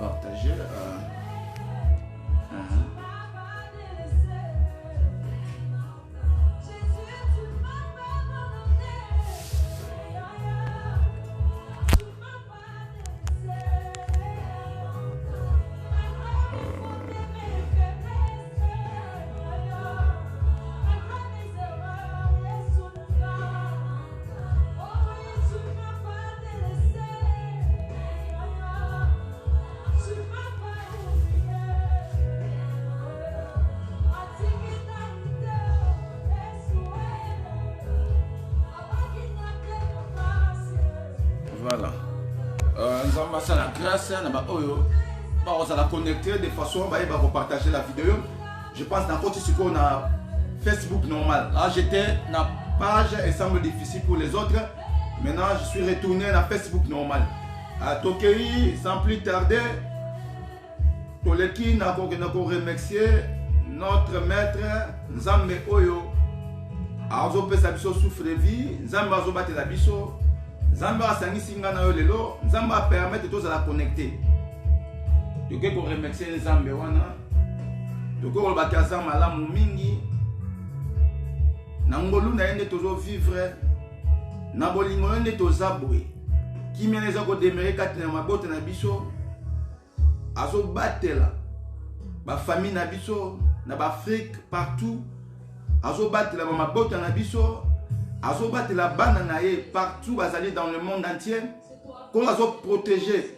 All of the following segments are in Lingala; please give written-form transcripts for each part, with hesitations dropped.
partager. Voilà. Nous avons passé la grâce, on va connecter de façon à partager la vidéo. Je pense qu'on a Facebook normal. Là, j'étais dans la page, elle semble difficile pour les autres. Maintenant, je suis retourné dans Facebook normal. À Tokei, sans plus tarder, Toleki n'a pas remercié notre maître Nzambe Oyo. Azo pesa biso souffle vie, Nzambe azo bate la biso. Nzambe asangisi nga na yo lelo, Nzambe a permettre tous à la connecter. Toke ko remercier Nzambe wana. Toke ko bakaza malamu mingi. Na ngolu na yende tozo vivre. Na bolingo yende tozabwe. Ki meneza ko demere kati na mabote na biso. Azo batela. Ba famille na biso, na ba Afrique partout. Azo batela ba mabote na biso. Azo batela bana na ye partout bazali dans le monde entier. Ko azo protéger.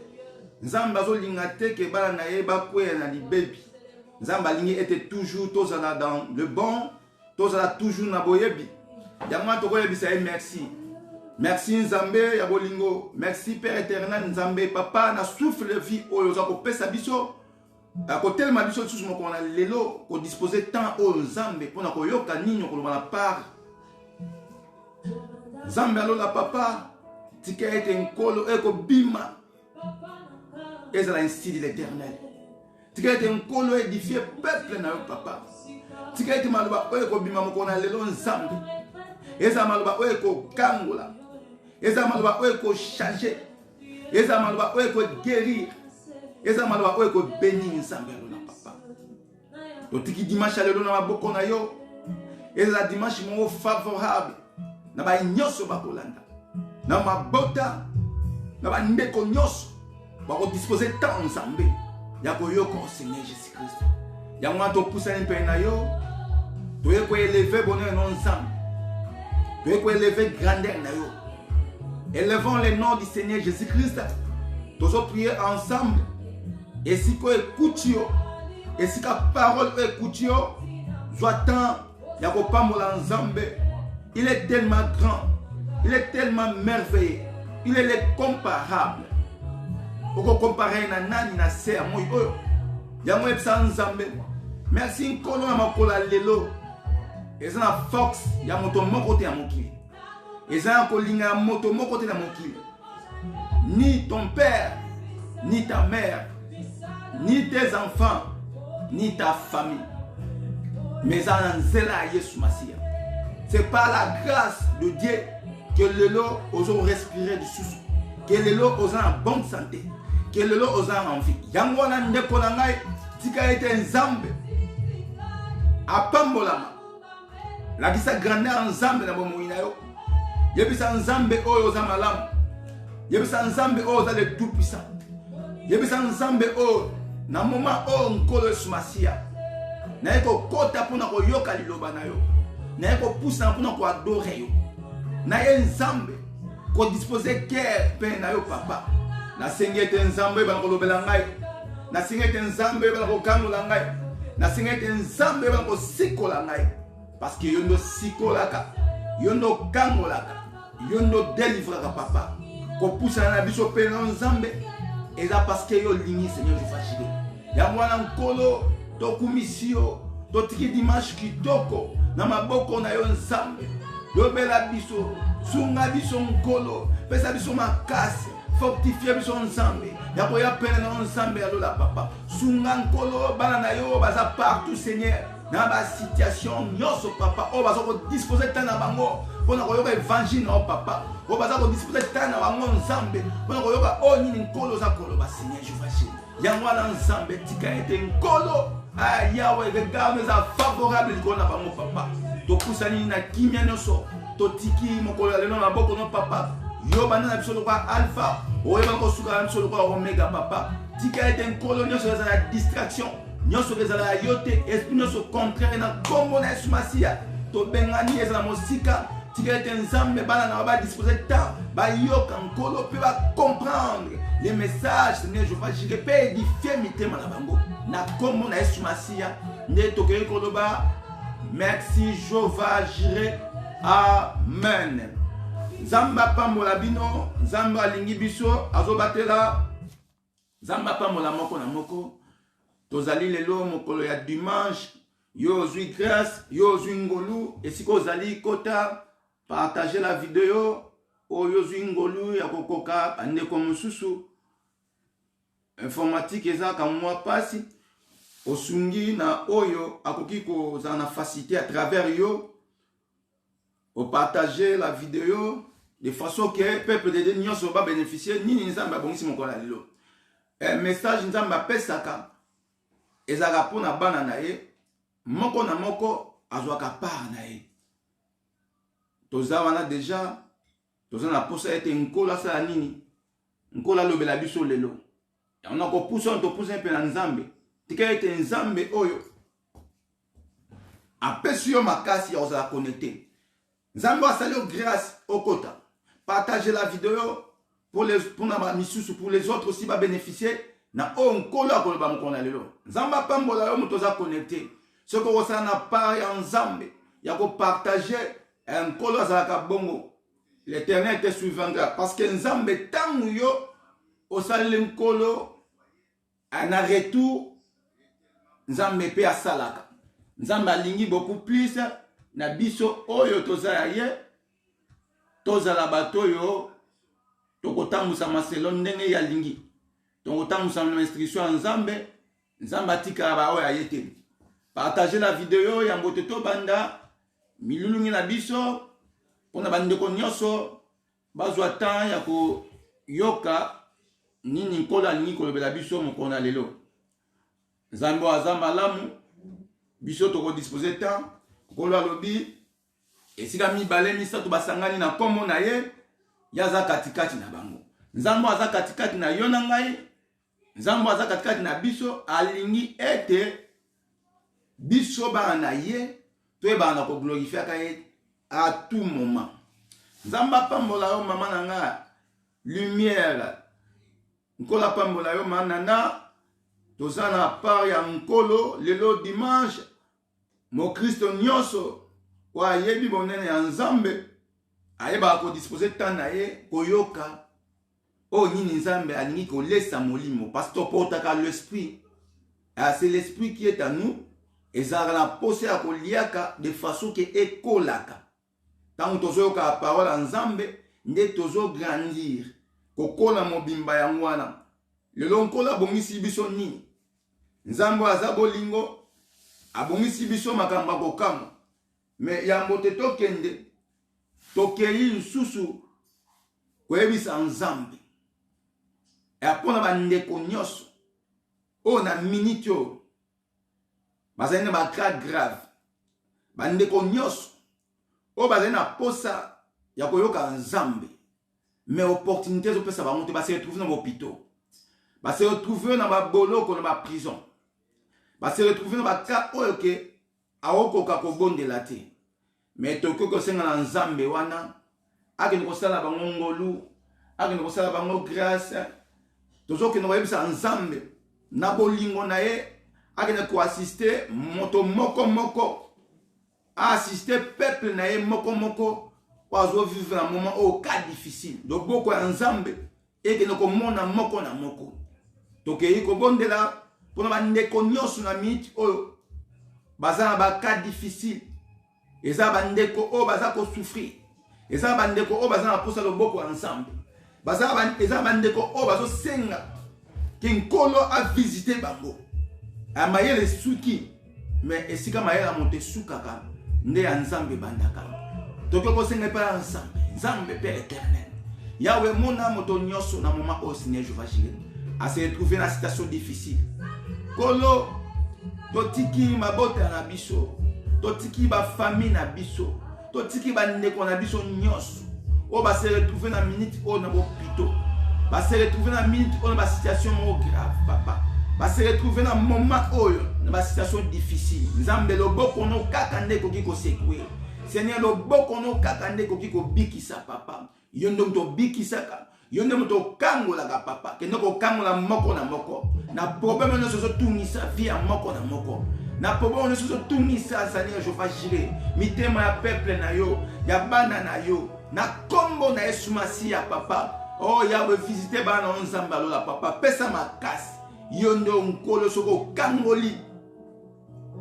Nzamba azo lingate ke bana na ye ba kwe na libebi. Nzamba lingi était toujours tozala dans le bon, tozala toujours na boyebi. Yamwa toko yebisa merci. Merci Nzambe ya bolingo. Merci Père éternel Nzambe papa na souffle vie oyo za ko pesa biso. A côté ma biso tous mo ko na lelo ko disposer temps o Nzambe pona ko yoka ninyo ko la part. Nzambe alola papa tika ete nkolo eko bima. Ezala ainsi dit l'Éternel. Tika ete nkolo édifier peuple na yo papa. Tika ete maloba eko bima mo ko na lelo Nzambe. Ezala maloba eko kangola. Ezala maloba eko changer. Ezala maloba eko guérir. Ezala maloba eko bénir Nzambe alola papa. To tiki dimanche lelo na maboko na yo. Ezala dimanche mo favorable. Na ba nyoso ba kolanda. Na mabota na ba ndeko nyoso ba ko disposer temps Nzambe. Ya ko yo ko Seigneur Jésus-Christ. Ya mwa to poussa un peu na yo. To ye ko élever bonheur non Nzambe. To ye ko élever grandeur na yo. Élevons le nom du Seigneur Jésus-Christ. Tous prier ensemble. Et si ko écoute yo, et si ka parole écoute yo, soit temps ya ko pambola Nzambe. Il est tellement grand, il est tellement merveilleux, il est incomparable. Oko comparer na nani na ser moy oyo. Ya mo epsa Nzambe. Merci nkolo na makola lelo. Eza na fox ya moto moko te ya mokili. Eza ko linga moto moko te na mokili. Ni ton père, ni ta mère, ni tes enfants, ni ta famille. Mais en zela Yesu Masia. C'est par la grâce de Dieu que le lot osons respirer du souffle, que le lot osons en bonne santé, que le lot osons en vie. Yangwana ndeko na ngai tika ete Nzambe apambolama. La kisa grandeur Nzambe na bomoi na yo. Yebisa Nzambe oyo oza malamu. Yebisa Nzambe oyo oza le tout puissant. Yebisa Nzambe oyo na moment oyo nkolo Yesu Masia. Na eko kota pona ko yoka liloba na yo. Na eko poussa pona ko adorer yo. Na ye Nzambe ko disposer cœur pe na yo papa. Na sengete Nzambe ba ko lobela ngai. Na sengete Nzambe ba ko kanola ngai. Na sengete Nzambe ba ko sikola ngai. Parce que yondo sikolaka, yondo kangolaka, yondo délivraka papa. Ko poussa na biso pe na Nzambe. Et là parce que yo lingi Seigneur je fâché. Ya mwana nkolo to kumisio to tiki dimanche kitoko na maboko na yo Nzambe. Yo bela biso, sunga biso nkolo, pesa biso makasi, fortifier biso Nzambe. Ya ko ya pena na Nzambe alola papa. Sunga nkolo bana na yo baza partout Seigneur. Na ba situation nyoso papa o bazo ko disposer tant na bango pour na koyoka évangile na papa o baza ko disposer tana wango nzambe pour na koyoka o nini nkolo za koloba Seigneur Jéhovah yango wana nzambe tika ete nkolo Yahweh regarde les favorables qu'on a bango papa to pusani na kimia nyonso to tiki mokolo lelo na boko no papa yo bana na biso kwa alpha oyeba ko suka na biso kwa omega papa tika ete nkolo nyonso za la distraction nyonso za la yote esprit nyonso contraire na kombo na Yesu Masia to bengani eza mosika tika ete nzambe bana na ba disposer temps ba yoka nkolo pe ba comprendre les messages Seigneur Jéhovah je peux édifier mitema na bango na kombo na Yesu Masia nde tokei koloba merci Jéhovah Jireh amen. Zamba pambola bino Zamba alingi biso azobatela Zamba pambola moko na moko tozali lelo mokolo ya dimanche yo zui grâce yo zui ngolu esiko zali kota partager la vidéo o yo zui ngolu ya kokoka andeko mususu informatique eza ka mwa pasi osungi na oyo akoki kozala na facilité à travers yo au partager la vidéo de façon que peuple de Dieu nyonso ba bénéficier nini nzamba bongisi mokola lelo message nzamba pesaka ezaka pona bana na ye moko na moko azwaka part na ye toza wana déjà toza na posa ete nkola sala nini nkola lobela biso lelo on a ko poussa to poussa pe na nzambe tika ete nzambe oyo apesi yo makasi ya ozala connecté nzambe asali yo grâce au kota partager la vidéo pour les autres aussi va bénéficier na onkolo akoloba mokona lelo nzambe pambola yo muto za connecté ce ko osana na part ya nzambe ya ko partager nkolo azalaka bongo l'éternel te suivra parce que nzambe tangu yo osali nkolo na retour nzambe pe asalaka nzambe alingi beaucoup plus na biso oyo tozala ye tozala bato yo tokotambusa maselo ndenge ya lingi tokotambusa na instruction ya nzambe nzambe atika ba oyo ayete partager la vidéo ya mbote to banda milulungi na biso pona bandeko nyonso bazwa temps ya ko yoka nini nkolo alingi kolobela biso mokona lelo nzambe azamba lamu biso toko disposer temps nkolo alobi esika mibale misato basangani na kombo na ye yaza katikati na bango nzambe aza katikati na yo na ngai nzambe aza katikati na biso alingi ete biso bana na ye toyebana na koglorifier ka ye à tout moment nzambe apambola yo mama na nga lumière nkola pambola yo manana toza na part ya nkolo lelo dimanche mo Kristo nyonso wa yebi bonene ya nzambe ayeba ko disposer temps na ye koyoka o nini nzambe alingi kolesa molimo parce que portaka l'esprit c'est l'esprit qui est à nous et ça la posé à koliaka de façon que ekolaka tant tozoyoka la parole en nzambe nde tozo grandir kokola mobimba ya mwana lelo nkola bongisi biso nini nzambe aza bolingo abongisi biso makamba kokama mais yambo te tokende tokei lisusu koyebisa nzambe apona bandeko nyonso oyo na minute oyo bazali na bakra grave bandeko nyonso oyo bazali na posa ya koyoka nzambe mais opportunité ezopesa bango te base retrouve na bahôpitaux base retrouve na baboloko na baprison base retrouve na baka oyo ke aokoka kobondela te mais tokoki kosenga na nzambe wana akende kosala bango ngolu akende kosala bango grâce tozokende koyebisa nzambe na bolingo na ye akende koassiste moto moko moko assister peuple na ye moko moko oazo vivre na moment au cas difficile loboko ya nzambe ekende komona moko na moko tokei kobondela mpona bandeko nyonso na minute oyo baza na baka difficile eza bandeko oyo baza kosouffrir eza bandeko oyo baza na posa loboko ya nzambe eza bandeko oyo bazosenga ke nkolo avisite bango amayele suki mais esika mayele ya moto esukaka nde ya nzambe bandaka Toko kosenga pa ensemble. Nzambe Père éternel. Yahweh mon âme ton nyoso na moment au Seigneur Jéhovah Jireh. À se retrouver dans une situation difficile. Kolo totiki mabota na biso. Totiki ba famille na biso. Totiki ba ndeko na biso nyoso. O ba se retrouver na minute o na hôpital. Ba se retrouver na minute o na ba situation grave papa. Ba se retrouver na moment oyo na ba situation difficile. Nzambe loboko no kaka ndeko kiko sekwe. Seigneur loboko no kaka ndeko kiko bikisa papa. Yondo mto bikisaka. Yondo mto kangola ka papa. Kendo ko kangola moko na moko. Na problème no soso tungisa via moko na moko. Na problème no soso tungisa Seigneur Jéhovah Jireh. Mitema ya peuple na yo, ya bana na yo. Na kombo na Yesu Masia papa. Oh Yahweh visiter bana nzamba lola papa. Pesa makasi. Yondo nkolo soko kangoli.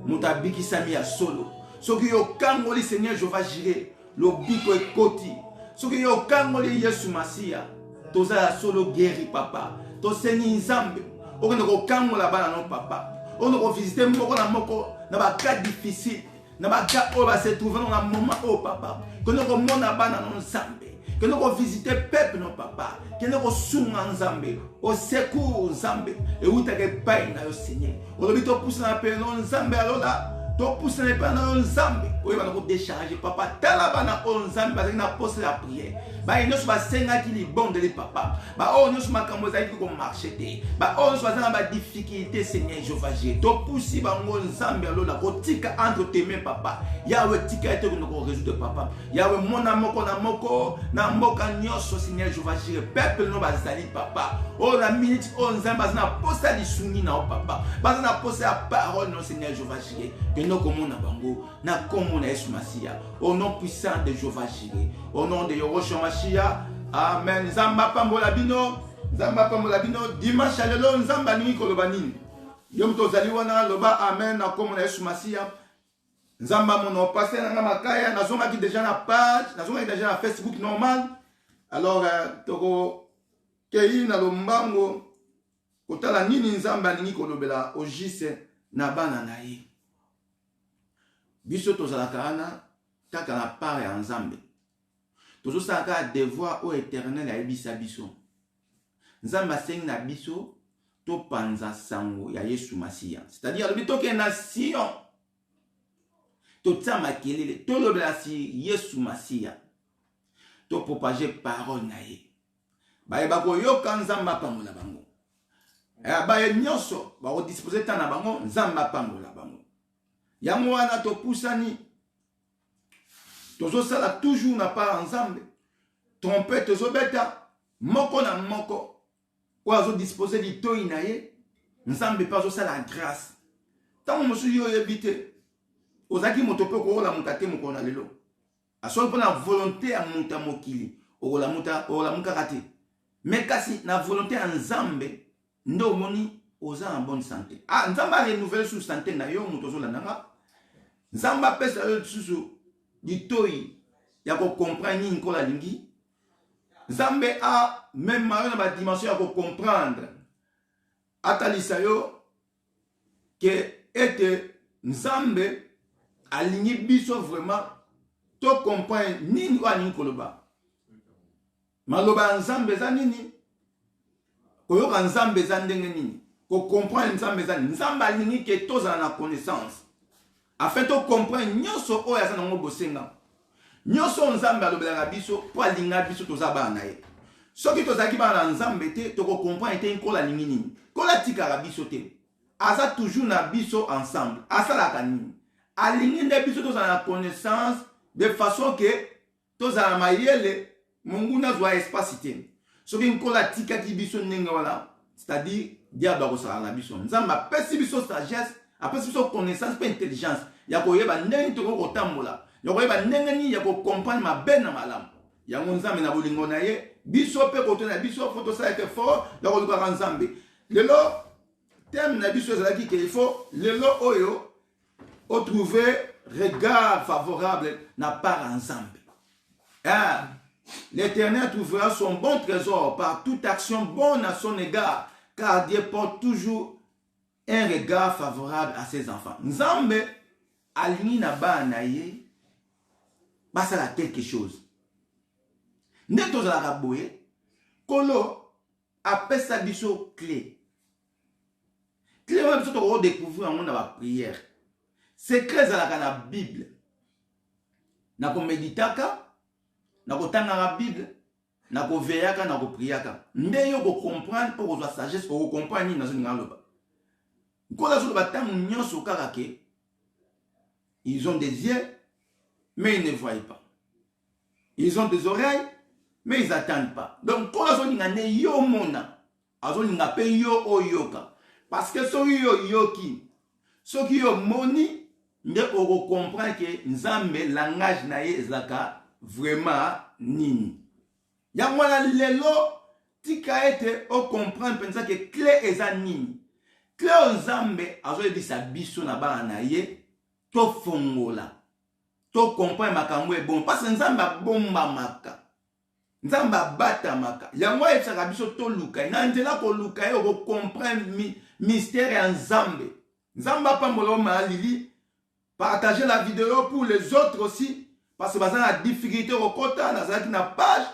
Mutabiki sami ya solo. Soki yo kangoli Seigneur Jéhovah Jireh. Lobiko ekoti. Soki yo kangoli Yesu Masia. Toza ya solo guéri papa. To seni nzambe. Okende ko kangola bana non papa. On ko visiter moko na moko na ba cas difficile. Na ba cas o ba se trouver dans un moment oh papa. Kono ko mona bana non nzambe. Kono ko visiter peuple non papa. Kono ko sunga nzambe. Au secours nzambe. Et où ta ke pain na yo Seigneur. O lobi to pousse na pe non nzambe alola. To pousse na pe na nzambe. O ba ko décharger papa. Tala bana on nzambe ba na poste la prière. Ba ino so ba senga ki li bon de li papa. Ba o no so makambo za ki ko marcher te. Ba o no so za ba difficulté Seigneur Jéhovah Jireh. To pousse ba ngol nzambe alola ko tika entre tes mains papa. Yahweh tika ete ko no résoudre papa. Yahweh mona moko na mboka nyonso Seigneur Jéhovah Jireh. Peuple no ba zali papa. O la minute o nzambe za na poste li sungi na o papa. Ba za na poste la parole no Seigneur Jéhovah Jireh. Que no komona bango na komo na Yesu Masia. Au nom puissant de Jéhovah Jireh. Au nom de Yoroshua Mashiach. Amen. Nzamba pambola bino. Nzamba pambola bino. Dimanche lelo nzamba ningi koloba nini. Yom tozali wana loba amen na komo na Yesu Masia. Nzamba mono passé na makaya nazonga ki déjà na page, nazonga ki déjà na Facebook normal. Alors toko kei na lombango kotala nini nzamba ningi kolobela ojise na bana na ye. Biso tozalaka ana kaka na part ya nzambe. Tozo saka devoir au éternel ya ebisa biso. Nzamba sengi na biso to panza sango ya Yesu Masia. C'est-à-dire le bito ke na Sion. To tsama kelele to lobela si Yesu Masia. To propager parole na ye. Ba ba ko yoka nzamba pamola bango. Ba ye nyonso ba ko disposer ta na bango nzamba pamola bango. Yango wana to pusani. Tozo sala toujours na pas ensemble. Trompette tozo beta moko na moko. Kwa zo disposer di to inaye. Nzambe pas zo sala grâce. Tant mo su yo yebite. Ozaki motope ko la mukate moko na lelo. Asol pona volonté ya muta mokili. O la muka kate. Mais kasi na volonté ya nzambe ndo moni oza en bonne santé. Ah nzamba renouvelle sous santé na yo mutozo la nanga. Nzamba pesa yo susu di toi ya ko comprendre ni nkola lingi. Nzambe a même mayo na ba dimension ya ko comprendre. Atalisa yo que ete nzambe aligné biso vraiment to comprendre nini wa nini koloba. Maloba nzambe za nini? Koyoka nzambe za ndenge nini? Ko comprendre nzambe za nini? Nzambe aligné ke toza na connaissance. Afin to comprendre nyonso oya za nango bosenga. Nyonso nzambe alobela biso po alinga biso toza bana ye. Soki tozaki bana nzambe te to ko comprendre te nkola lingi nini. Kola tika biso te. Aza toujours na biso ensemble. Asala kanini. Alingi nde biso toza na connaissance de façon que toza na mayele mungu na zwa espace te. Soki nkola tika ki biso ndenge wala, c'est-à-dire diable ko sala na biso. Nzambe apesi biso sagesse, apesi biso connaissance pe intelligence. Ya koyeba ndenge to ko tambola. Ya koyeba ndenge ni ya ko comprendre mabe na malamu. Ya nzambe na bolingo na ye, biso pe ko tona biso photo ça était fort, ya ko luka nzambe. Lelo thème na biso ezalaki ke il faut lelo oyo o trouver regard favorable na part ensemble. Ah, l'Éternel trouvera son bon trésor par toute action bonne à son égard, car Dieu porte toujours un regard favorable à ses enfants. Nzambe alingi na ba na ye basala quelque chose. Nde tozalaka boye, kolo apesa biso clé. Clé wana biso toko découvrir en na ba prière. Secret zalaka na Bible. Na ko meditaka, na ko tangaka Bible, na ko veyaka, na ko priaka. Nde yo ko comprendre pour ko sagesse, ko comprendre ni nazo ninga loba. Kola zo ba tangu nyonso kaka ke ils ont des yeux mais ils ne voient pas. Ils ont des oreilles mais ils n'attendent pas. Donc kola zo ninga ne yo mona, azo ninga pe yo oyoka. Parce que so yo yoki, so ki yo moni, nde oko comprendre que nzambe langage na ye ezaka vraiment nini. Yango na lelo tika ete o comprendre pensa que clé eza nini. Clé nzambe azo ebisa biso na bana na ye to fongola. To comprendre makambo e bon parce que nzambe bomba maka. Nzambe bata maka. Yango ebisa biso to luka. Na nzela ko luka e o comprendre mystère ya nzambe. Nzambe pambola ma lili. Partagez la vidéo pour les autres aussi. Parce que vous avez la difficulté au côté, dans la page,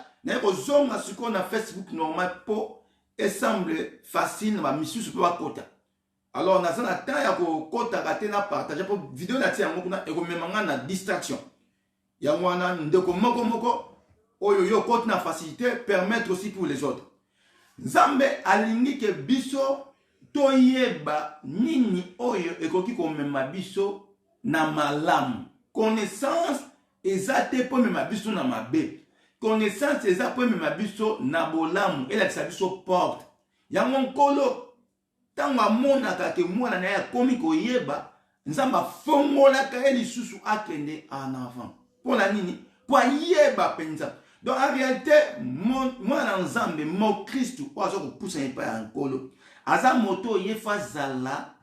sur na Facebook normal pour et semble facile ma mission sur le côté. Alors, dans la temps, il y a côté à partager pour vidéo na tia ngona et même na distraction. Il y a wana ndeko moko oyo côté na facilité permettre aussi pour les autres. Nzambe alingi ke biso toyeba nini oyo ekoki ko mema biso na malamu. Connaissance ezate po mema biso na mabe. Connaissance ezate po mema biso na bolamu. Ela biso porte. Yango nkolo tango amonaka ke mwana na ya komi koyeba, nzamba fongola ka elisusu akende en avant. Pour la nini? Pour yeba penza. Donc en réalité, mwana nzambe mo Christ ozo ko poussa pas ya nkolo. Aza moto yefa zala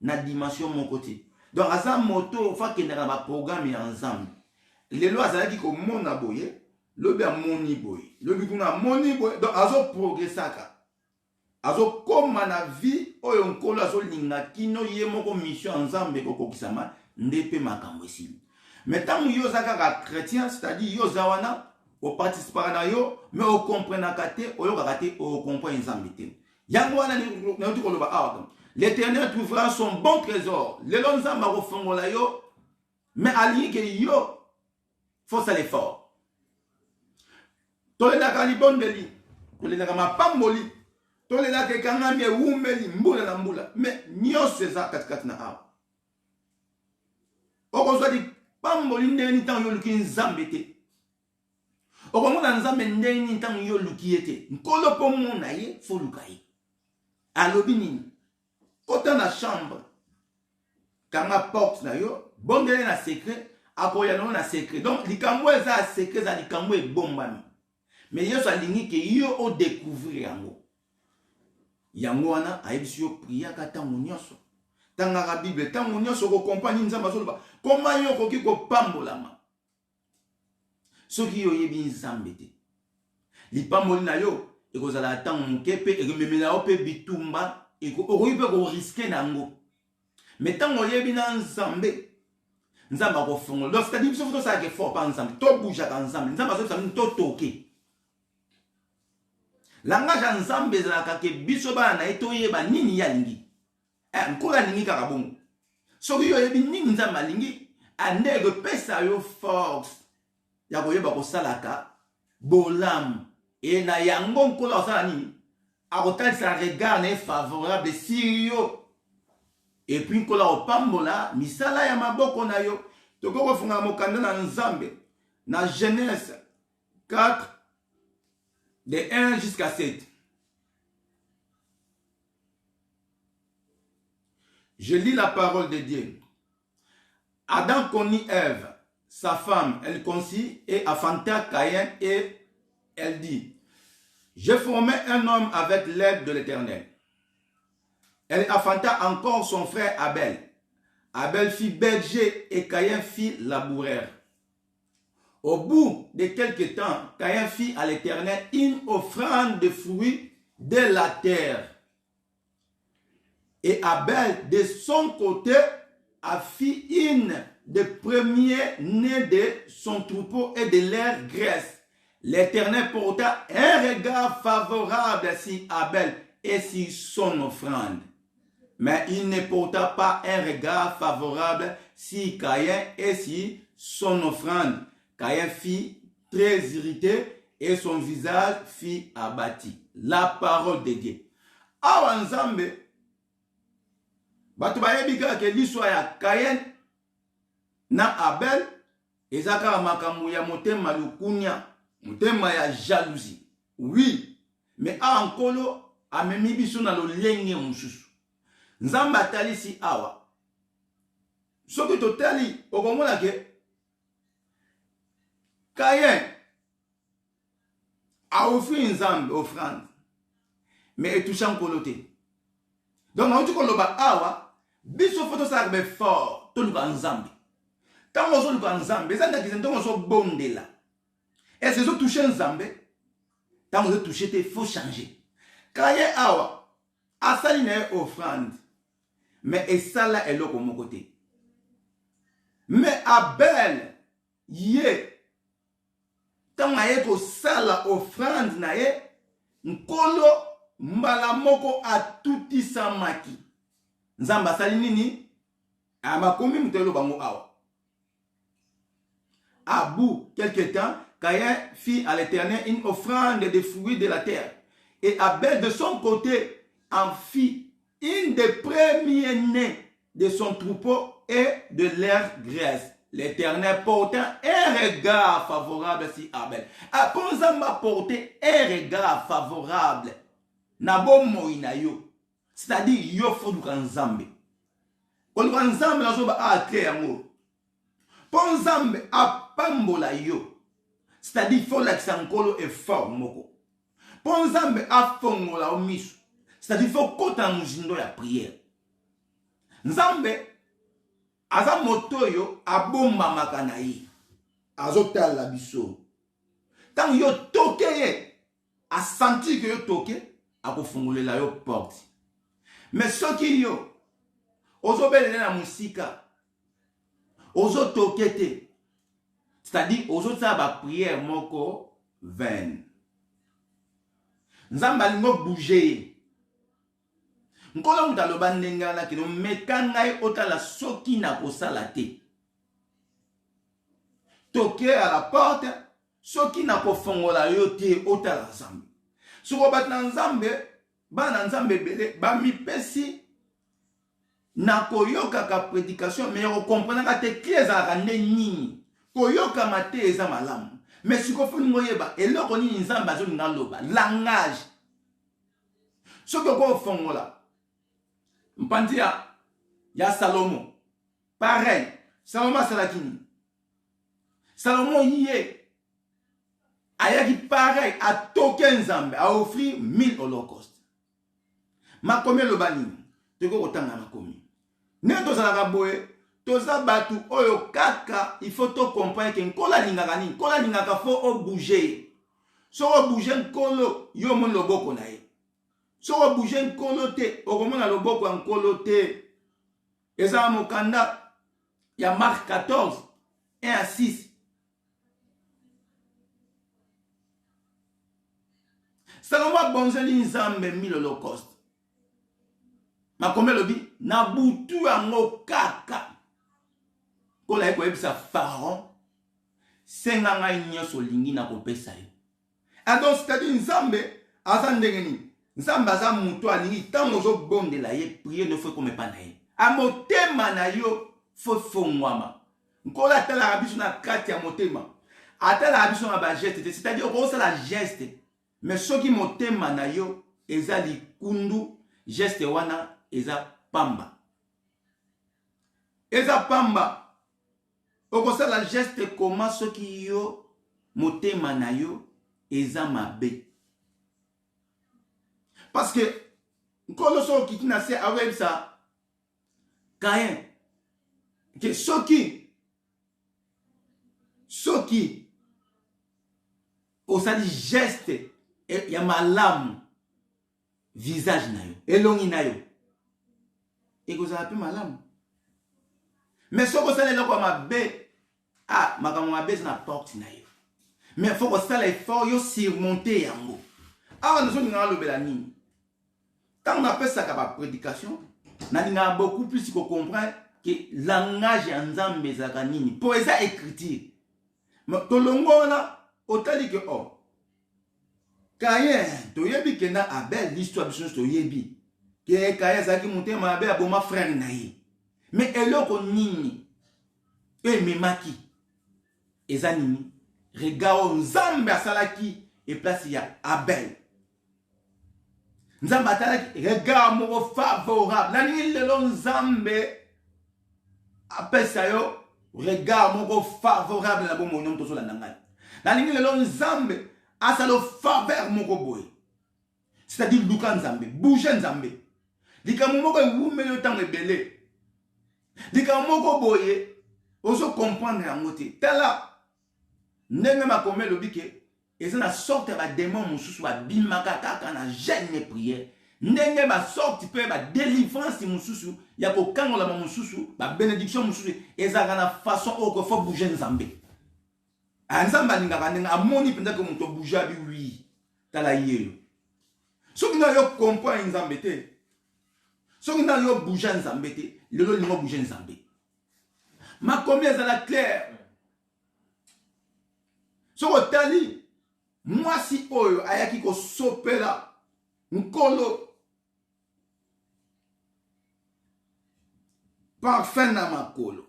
na dimension mon côté. Donc, à ça, moto, il faut qu'il y ait un programme ensemble. Les lois, c'est qui comme mon aboye, le bien moni boy. Le but qu'on a moni boy. Donc, à ça, progresser. À ça, comme ma vie, on colle à ça, l'inga, qui no yé mon mission ensemble, koko kisama, n'épée ma kamwesi. Mais tant que yo zaka chrétien, c'est-à-dire yo zawana, au participant na yo, mais au comprendre kate, au yo kate, au comprendre ensemble. Yangwana na yo koloba ah. L'Éternel trouvera son bon trésor. Le long zamba refongola yo, mais ali que yo, faut ça l'effort. Tole na kalibon deli, tole na kama pamboli, tole na ke kanga me umeli mbula na mbula, mais nyo seza katikati na a. Oko zwa di pamboli ndeni tan yo luki nzambete. Oko mona nzambe ndeni tan yo luki ete. Nkolo po mona ye, fo lukai. Alobi nini? Autant la chambre, quand ma porte na yo, bon délai na secret, akoya non na secret. Donc, likambo eza secret, za likambo e bombami. Mais yo sa lingi ke yo o découvrir yango. Yango wana, aibisi yo priya ka tango nyonso. Tanga la Bible, tango nyonso ko compagnie nzamba solo ba. Comment yo koki ko pambolama? Soki yo yebi nzambe te. Li pamboli na yo, e ko zala tango mukepe, e ko memela ope bitumba. Et on peut risquer nango. Mais tant qu'on y est bien ensemble, nous avons fait un donc c'est-à-dire que nous avons fort ensemble, tout bouge ensemble, nous avons fait tout toqué. Langage ensemble, c'est la que bisoba na etoye ba nini yalingi. Nkola lingi karabongo. So yo yebi nini nzamba lingi, ande repesa yo force. Ya koyeba ko salaka bolam et na yango nkola osala nini. A autant ça regarde est favorable si yo et puis kola opambola misala ya maboko na yo toko kofunga mokanda na nzambe na Genèse 4 de 1 jusqu'à 7. Je lis la parole de Dieu. Adam connut Ève, sa femme, elle conçut et affanta Caïn et elle dit: je formai un homme avec l'aide de l'Éternel. Elle affanta encore son frère Abel. Abel fit berger et Caïn fit laboureur. Au bout de quelque temps, Caïn fit à l'Éternel une offrande de fruits de la terre. Et Abel, de son côté, a fait une des premiers-nés de son troupeau et de leur graisse. L'Éternel porta un regard favorable sur Abel et sur son offrande. Mais il ne porta pas un regard favorable sur Caïn et sur son offrande. Caïn fut très irrité et son visage fut abattu. La parole de Dieu. Awa Nzambe, bato bayebi kaka ke l'histoire ya Caïn na Abel ezaka makambo ya motema lukunya, motema ya jalousie. Oui, mais awa nkolo amemi biso na lolenge mosusu. Nzambe atali si awa. Soki totali okomona ke Caïn a offert Nzambe offrande, mais etoucha nkolo te. Donc on dit koloba awa biso foto sa be fort to luka Nzambe. Tango zo luka Nzambe, ezanda kizentongo so bondela. Et c'est zo toucher Nzambe. Tango zo toucher te faut changer. Caïn awa asali na offrande, mais esala eloko mon côté. Mais Abel ye tango aye ko sala offrande na ye nkolo mbala moko atuti samaki. Nzamba sali nini? Amakomi mutelo bango awa. À bout quelque temps, Caïn fit à l'Éternel une offrande des fruits de la terre. Et Abel de son côté en fit une des premiers-nés de son troupeau et de leur graisse. L'Éternel porta un regard favorable sur Abel. Après Nzamba porté un regard favorable. Nabo moina yo. C'est-à-dire yo faut du Nzambe. Quand Nzambe na zoba a créé amour. Pour Nzambe a pambola yo. C'est-à-dire faut l'accent nkolo et fort moko. Pour Nzambe a fongola o misu. C'est-à-dire faut kota muzindo ya prière. Nzambe aza motoyo abomba makanayi. Azotala biso. Tant yo toke ye, a senti que yo toke, a kofungulela yo porte. Mais ce qui yo, ozo belele na musika, ozo toke te. C'est-à-dire ozo sa ba prière moko vaine. Nzamba lingo bouger. Nkolo mutaloba ndenga na kino mekangai otala soki na kosala te. Toke à la porte, soki na kofongola yo te otala Nzambe. Soko bat na Nzambe, ba na Nzambe bele, ba mi pesi na koyoka ka prédication, mais on comprend ka te kieza ka nini. Koyoka mate eza malamu. Mais si ko funi ngoyeba, eloko ni Nzambe azo ngaloba, langage. Soko ko fongola. Mpandia ya Salomo. Pareil. Salomo salakini. Salomo yé. Ayaki pareil a token Nzambe a offrir 1000 holocaustes. Makomi le bani. Teko otanga makomi. Ne tozalaka boye. Toza batu oyo kaka. Il faut to comprendre que nkola lingaka nini. Nkola lingaka faut o bouger. So o bouger nkolo yo mon loboko na ye. So o bouger nkolo te. Okomona loboko nkolo te. Eza mokanda ya Marc 14 1 à 6. Salomo bonzeli Nzambe 1000 holocaustes. Makombe lobi na butu yango kaka. Kola eko ebisa Pharaon. Senga ngai nyoso lingi na kopesa yo. Alors c'est-à-dire Nzambe aza ndenge nini? Nzambe aza mutu alingi tango zo bondela ye prier ne faut comme pas na ye. A motema na yo faut fongwama. Nkola tala abiso na kati ya motema. Atala abiso na ba geste, c'est-à-dire ko la geste. Mais ce qui motema na yo eza likundu geste wana eza pamba. Eza pamba. Okosa la geste comment ce qui yo motema na yo eza mabe. Parce que nkolo so ki na se avec ça Caïn que ce qui osali geste et ya malamu visage na yo elongi na yo ekozala pe malamu Mais ce que ça est ma bé, ah, ma bé c'est la porte naïve. Mais il faut que ça l'effort yo surmonter yango. Ah, nous sommes dans le belani. Quand on appelle ça comme prédication, on a beaucoup plus qu'on comprend que langage en Nzambe zakanini. Pour ça écriture. Mais tout le monde là, autant dit que oh. Kayen, to yebi kena Abel l'histoire de choses to yebi. Que Kayen zaki monter ma Abel aboma frère naïe. Mais eloko nini e memaki ezanini regao Nzambe asalaki et place ya Abel. Nzambe atalaki regao moko favorable. Nani lelo Nzambe apesa yo regao moko favorable na bomo nyom tozo la nangai. Nani lelo Nzambe asalo faveur moko boy. C'est-à-dire luka Nzambe, bouger Nzambe. Dika moko wumelo tango ebele. Dika moko boye, oso comprendre yango te. Tala ndenge makome lobike, eza na sorte ba démon mususu ba bimaka kaka na jeûne prière. Ndenge ba sorte pe ba délivrance mususu, ya ko kangola ba mususu, ba bénédiction mususu, eza na façon oko faut bouger Nzambe. Nzambe alingaka ndenge amoni penza ko muto bouger bi oui. Tala yelo. Soki na yo comprendre Nzambe te. Soki na yo bouger Nzambe te. Lelo lingo bouger Nzambe. Ma combien ça la clair. Soko tali moi si oyo ayaki ko sopela nkolo parfait na makolo.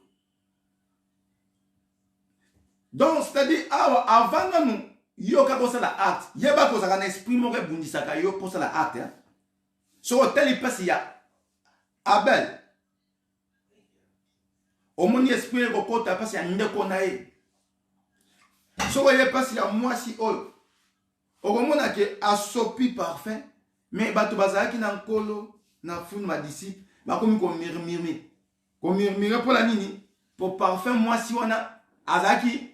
Donc c'est-à-dire avant nous yo ka ko sala acte, yeba ko sala na esprit mo ke bundisaka yo ko sala acte. Soko tali pasi ya Abel. Omoni esprit ko kota pasi ya ndeko na ye. Soko ye pasi ya moi si oyo. Okomona ke asopi parfait, mais bato bazalaki na nkolo na funu ma disciple, bakomi ko murmurer. Ko murmurer pour la nini? Pour parfait moi si wana azaki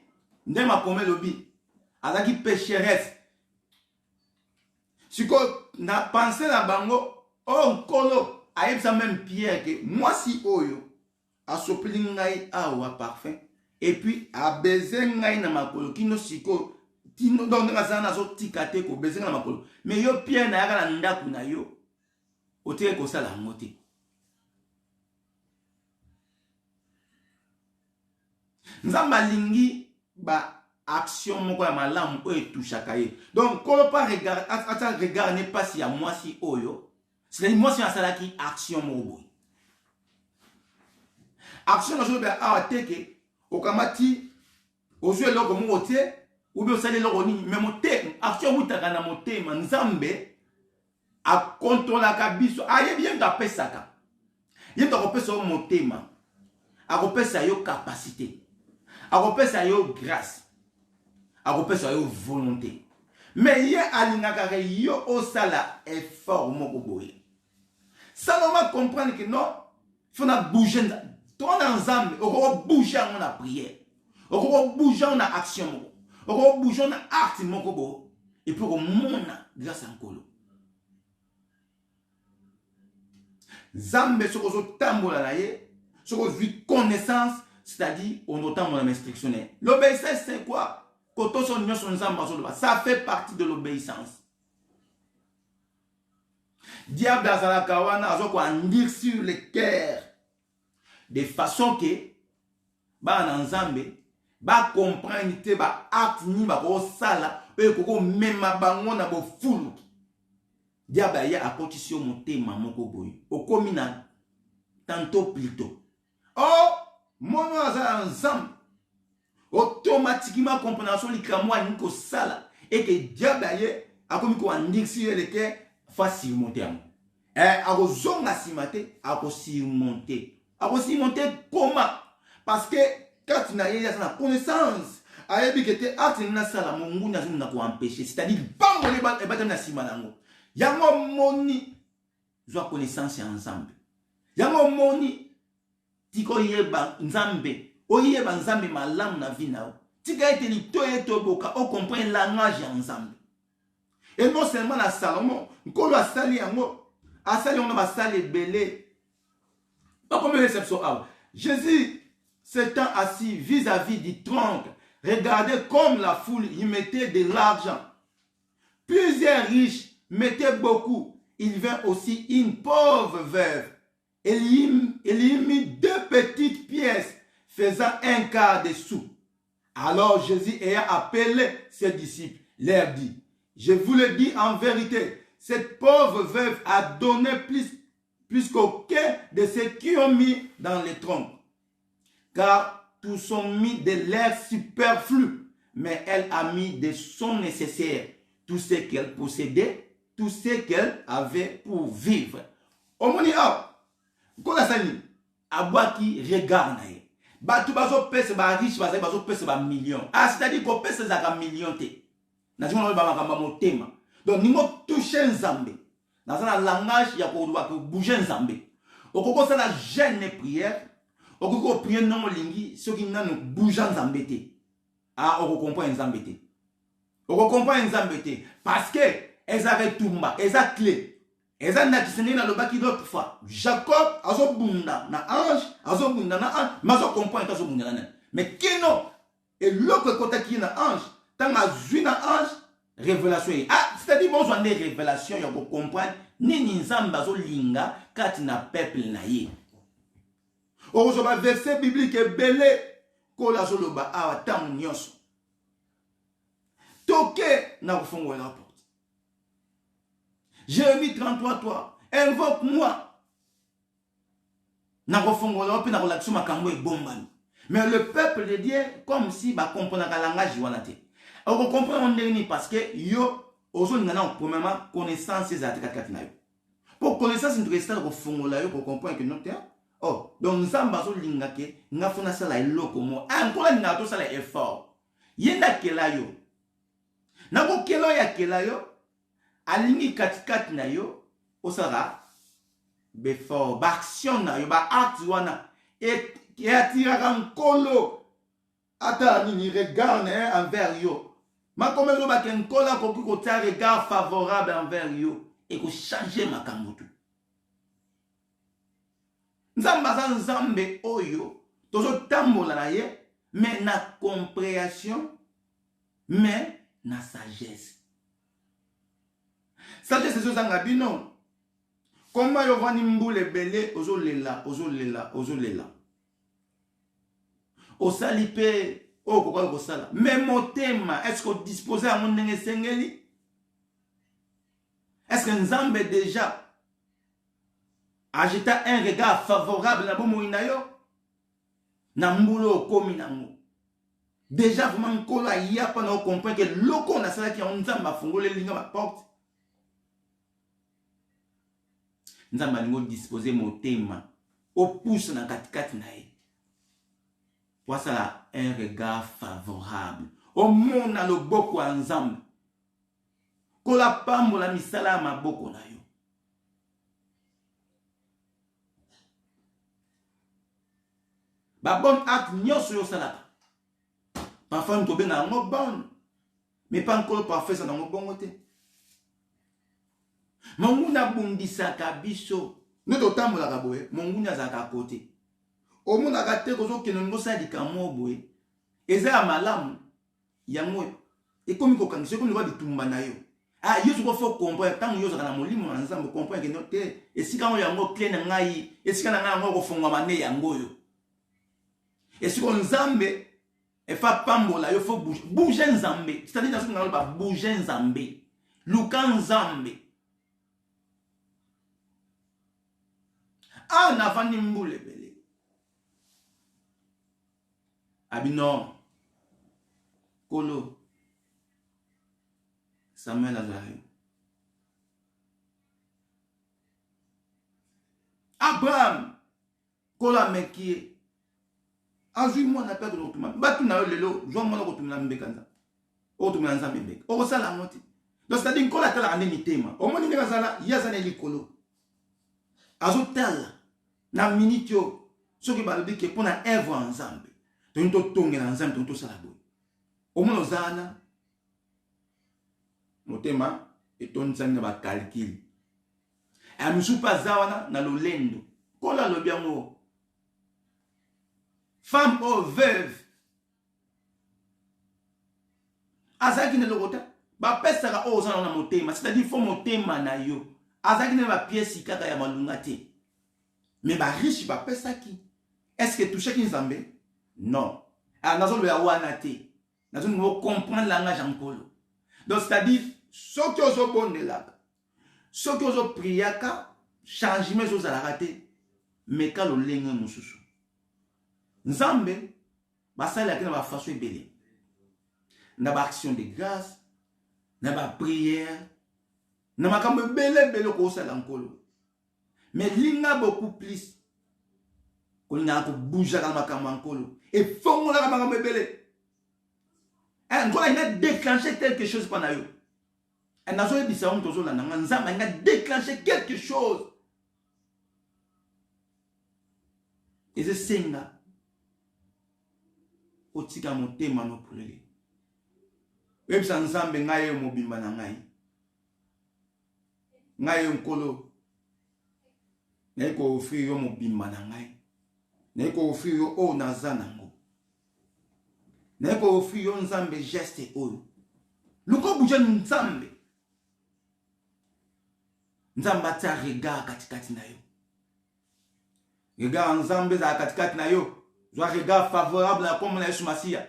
nde makome lobi. Azaki pécheresse. Siko na penser na bango, oh nkolo ayebisa même Pierre que moi si oyo asopeli ngai awa parfait et puis a baiser ngai na makolo kino siko tino donc nga na zo tikate ko baiser na makolo mais yo Pierre na yaka na ndaku na yo oteke ko sala ngote Nzamba lingi ba action moko ya malamu o etushaka ye donc kolo pas regarder ata regarder n'est pas si ya moi si oyo c'est moi si asala ki action moko. Action na jobe a teke okamati ozwe loko mo tie ou bien osale loko nini mais mote action mutaka na motema Nzambe a contrôler kabiso aye bien ta pesaka yenda ko pesa motema a ko pesa yo capacité a ko pesa yo grâce a ko pesa yo volonté mais ye alingaka yo osala effort moko boye ça on va comprendre que non faut na bouger. Toi dans Nzambe, on bouger en la prière, on bouger en action, on bouger en acte moko et puis on mona grâce à nkolo. Nzambe ce qu'on tambola na ye, ce qu'on vit connaissance, c'est-à-dire on entend mon instructionnaire. L'obéissance c'est quoi? Quand on son Nzambe ça fait partie de l'obéissance. Diable azalaka wana azoko andir sur le cœur. De façon que ba na Nzambe ba comprendre te ba acte ni ba ko sala e ko mema bango na bo fulu diable ya apotisi motema moko boy okomi na tantôt plutôt oh mono azala Nzambe automatiquement compréhension likamwa ni ko sala et que diable ye akomi ko andiksi le ke facilement akozonga simate akosurmonter. Aussi monter comment? Parce que quand tu n'as pas connaissance, c'est-à-dire yango moni zwa connaissance ensemble. Yango moni tiko yeba Nzambe, oyeba Nzambe malamu na vie na. Tika ete litoye toboka o comprendre langage ensemble. Et non seulement la Salomon, nkolo asali yango, asali on ba sali belé. Pas comme réception. Jésus s'étant assis vis-à-vis du tronc, regardait comme la foule y mettait de l'argent. Plusieurs riches mettaient beaucoup. Il vint aussi une pauvre veuve. Elle y mit 2 petites pièces, faisant un quart de sou. Alors Jésus ayant appelé ses disciples, leur dit, je vous le dis en vérité, cette pauvre veuve a donné plus qu'aucun de ceux qui ont mis dans les troncs. Car tous ont mis de l'air superflu, mais elle a mis de son nécessaire, tout ce qu'elle possédait, tout ce qu'elle avait pour vivre. Omoni a, kola sani, abwaki regard na ye. Batu bazo pese ba riche bazo pese ba million. Ah, c'est-à-dire qu'on pese zaka million te. Na zimo ba makamba motema. Donc ni mo toucher nzambe. Dans un langage ya ko doit bouger nzambe. Okoko ça la jeûne prière. Okoko prier non lingi ceux qui n'ont bouger nzambe te. Ah, on comprend nzambe te. On comprend nzambe te parce que elles avaient tumba, elles avaient clé. Elles ont natisé dans le baki d'autres fois. Jacob a zo bunda na ange, a zo bunda na ange, mais zo comprend ka zo bunda na. Mais kino et l'autre côté qui na ange, tant a vu na ange révélation. Ah, c'est-à-dire bon zo des révélations ya ko comprendre ni nzamba zo linga kati na peuple na ye. Ozo ba verset biblique belé ko la zo loba a tam nyonso. Toke na kufungola la porte. Jérémie 33, 3. Invoque-moi. Mais le peuple de Dieu, comme si bah comprendre le langage wanate. On comprend parce que yo ozo ngana premièrement connaissance ces articles na yo. Pour connaissance intéressante ko fongola yo pour comprendre que non oh donc nzamba zo linga ke ngafuna sala eloko mo encore na to sala effort. Yenda kela yo. Na ko kelo ya kela yo. Alingi katikati na yo osara before ba action na yo ba acte wana et atira nkolo ata nini regard envers yo ma comme zo ba ken kola ko ko ta regard favorable envers yo et ko changer makambo tu nzambe oyo tozo tambola na ye mais na compréhension mais na sagesse. Sagesse c'est ça ngabino. Comment yo vani mboule belé ozolela. Osalipe o kokala kosala. Mais motema est-ce qu'on dispose à mon ndenge sengeli? Est-ce que Nzambe déjà a jeté un regard favorable na bomo inayo? Na mbulo komi nango. Déjà vraiment kola ya pa na comprendre que loko na sala ki on Nzamba fongole linga ma porte. Nzamba ningo disposer motema au pouce na katikati na ye. Voilà un regard favorable. Au monde na le boko a Nzamba. Kola pambo la misala ma boko na yo. Ba bon acte nyoso yo salaka. Parfois nous tombons dans un bon, mais pas encore parfait ça dans un bon côté. Monguna bundisa kabiso, nous totambo la kaboé, monguna zaka côté. Au monde a gâté kozo kenongo sa di kamo boé. Eza malamu yango et comme ko kangiso comme le va de tumba na yo. Ah yo ko faut comprendre tant yo zaka na molimo na nzambo comprendre que note et si quand yango clé na ngai et si kana nga ngo fonga mané yango yo. Et si on nzambe et fa pambola yo faut bouger nzambe c'est-à-dire dans ce qu'on va bouger nzambe luka nzambe ah na vandi mboule belé abino kolo Samuel Azari Abraham kola mekie azui moi na perdre l'autre batu na lelo jo moi na kotumina mbekanza otumina nzambe mbeka o sala ngoti donc c'est à dire kola tala ane mitema o moni ndeka sala yazana likolo azotala na minute yo soki balobi ke pona œuvre nzambe to tongela nzambe to sala boy o mono zana motema etonzanga ba calcul amusupa zawana na lolendo kola lobi yango. femme ou veuve azaki ne lokota ba pesaka o za na motema, c'est-à-dire faut motema na yo azaki ne ba pièce kaka ya malunga te, mais ba riche ba pesaki. Est-ce que toucher ki nzambe? Non. Ah nazo le wana te, nazo no comprendre langage ankolo. Donc c'est-à-dire ce qui ozo bondelaka, ce qui ozo priaka changement zo za raté, mais ka lo lenge mususu nzambe basala na ba façon ebele, na ba action de grâce, na ba prière, na makambo bele ko sala nkolo, mais linga beaucoup plus ko linga ko bouger ka makambo nkolo et fongola ka makambo bele nkolo ina déclencher quelque chose pendant yo, et nazo ebisa on tozo la nzambe ina déclencher quelque chose, et c'est senga otika motema no pulele webisa nzambe ngai mobimba na ngai nkolo na ko offrir yo mobimba na ngai, na ko offrir yo o naza nango, na ko offrir yo nzambe geste oyo luko buja nzambe ata regard katikati na yo, regard nzambe za katikati na yo zwa regard favorable à comme na Yesu Masia.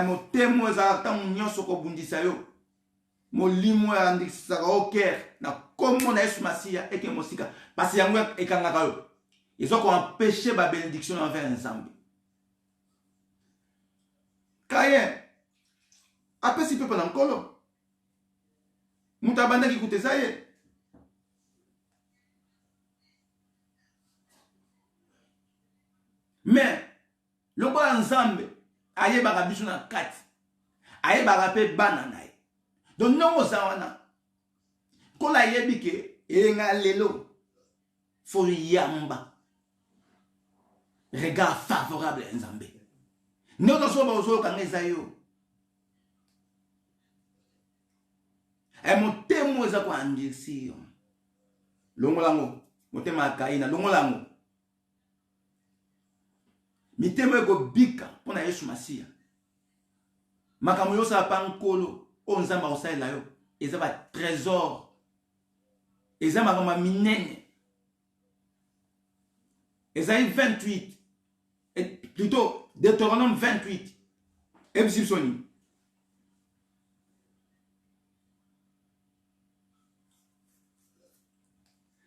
Motemo za tamu nyonso ko bundisa yo, molimo ya ndikisa au cœur na comme na Yesu Masia et que mosika parce yango ekangaka yo ils ont empêché ba bénédiction envers nzambe. Kaye après si peu pendant kolo mutabanda ki kuteza ye, mais le bon ensemble aye baka biso na kati aye baka pe bana na ye, donc non ozawana kola yebi ke enga lelo fo yamba regard favorable nzambe non no so ba ozo kangeza yo e motemo eza kwa andisio longolango motema kaina longolango mitemo eko bika pona Yesu Masia makambo yo sa pa nkolo o nzamba osalela yo eza ba trésor, eza makambo minene, Esaïe 28 et plutôt Deutéronome 28 et bisibsoni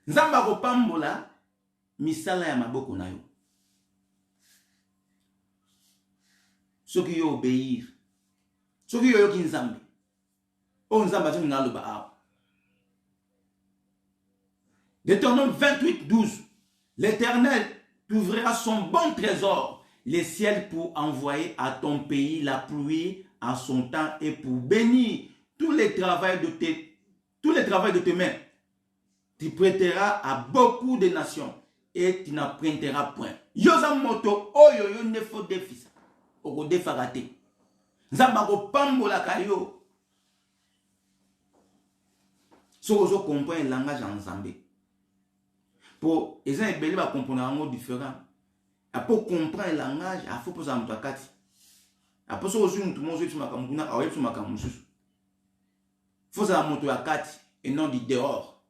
nzamba ko pambola misala ya maboko na yo soki yo obéir, soki yo yoki nzambe o nzamba zo ngalo ba a Deutéronome 28 12 l'Éternel t'ouvrira son bon trésor, les ciels pour envoyer à ton pays la pluie en son temps et pour bénir tous les travaux de tes mains. Tu prêteras à beaucoup de nations et tu n'emprunteras point. Yosa moto oyo yo ne faut défisa. Oko defarate. Nzamba ko pambola kayo. So ozo comprendre le langage en Zambé. Pour les gens ils va comprendre un mot différent. Pour comprendre le langage, il faut poser un mot à kati. Après ça aussi tout le monde sur ma kamuna, a sur ma kamusu. Faut un mot à kati et non du dehors.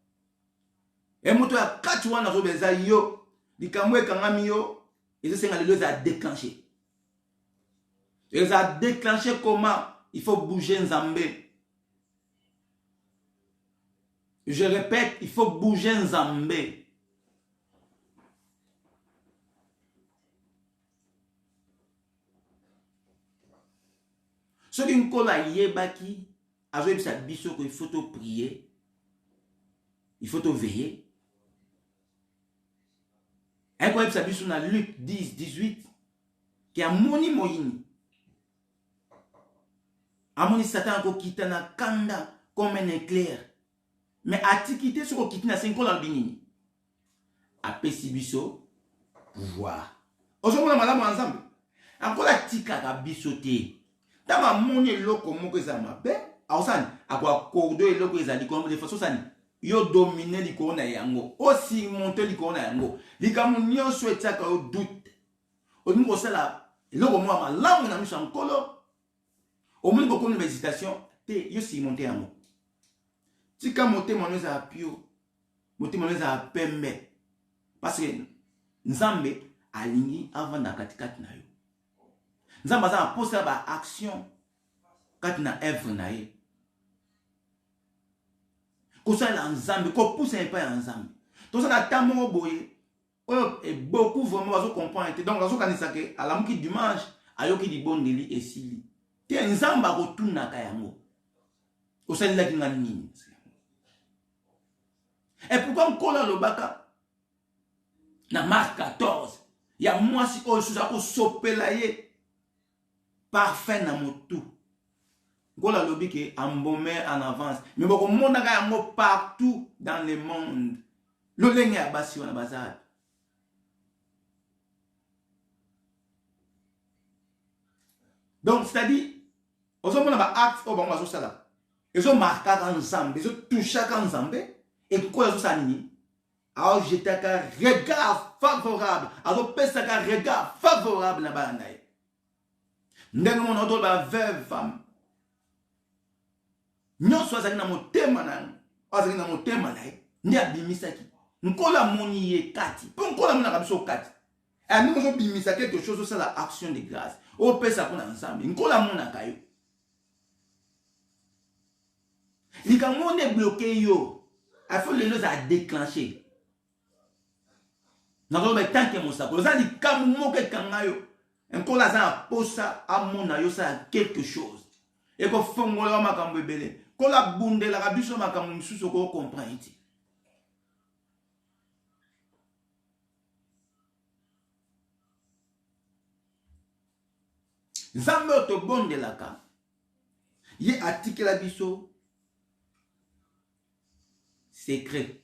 Et moto à kati wana zo beza yo, di kamwe kangami yo, et ça c'est nga les a déclenché. Les a déclenché comment? Il faut bouger Nzambé. Je répète, il faut bouger Nzambé. Ce qui nous colle yebaki, avec sa biso qu'il faut te prier, il faut te veiller. Et quoi sa biso na Luc 10, 18, qui a moni moyini. Amoni Satan ko kita na kanda comme un éclair. Mais a ti quitté ce ko kiti na 5 ans binini. A pesi biso pouvoir. Aujourd'hui on a madame ensemble. Encore la tika ka biso te. Tama moni loko moko za mabe, awsani akwa kordo eloko ezali comme de façon sani. Yo dominer likona yango, aussi monter likona yango. Likamu nyonso etaka yo doute. olingi kosala eloko mwa malamu na miso ya nkolo omoni kokoni hésitation te yo simonte yango tika motema no ezala pio motema no ezala pembe parce que nzambe alingi avanda katikati na yo nzambe aza na posa ba action kati na œuvre na ye kosalela nzambe kopusa epai ya nzambe tozala ta moko boye oyo beaucoup vraiment bazo comprendre donc azokanisa ke alamuki dimanche ayoki libondeli esili te nzambe akotunaka yango osalelaki nga nini et pourquoi nkolo alobaka na Marc 14 ya mwasi oyo susu akosopela ye parfait na motu nkolo alobi ke embaume en avance mais bokomonaka yango partout dans le monde lolenge ya basi wana bazali donc c'est-à-dire ozomona ba acte oyo bango bazosala ezomarkaka nzambe ezotouchaka nzambe ekolo azosala nini aojetaka regard favorable azopesaka regard favorable na bana na ye ndenge mona otoloba veuve femme nyonso azali na motema na ye azali na motema na ye nde abimisaki nkolo amoni ye kati mpo nkolo amonaka biso kati ndenge ozobimisa quelque chose osala action de grâce opesa mpona nzambe nkolo amonaka yo likambo nde bloke yo afo lelo eza déclenché nakoloba etanke mosakolo oza likambo moko ekanga yo nkolo aza na posa amona yo osala quelque chose ekofongola makambo ebele nkolo abundelaka biso makambo misusu okokomprendre te nzambe oyo tobondelaka ye atikela biso secret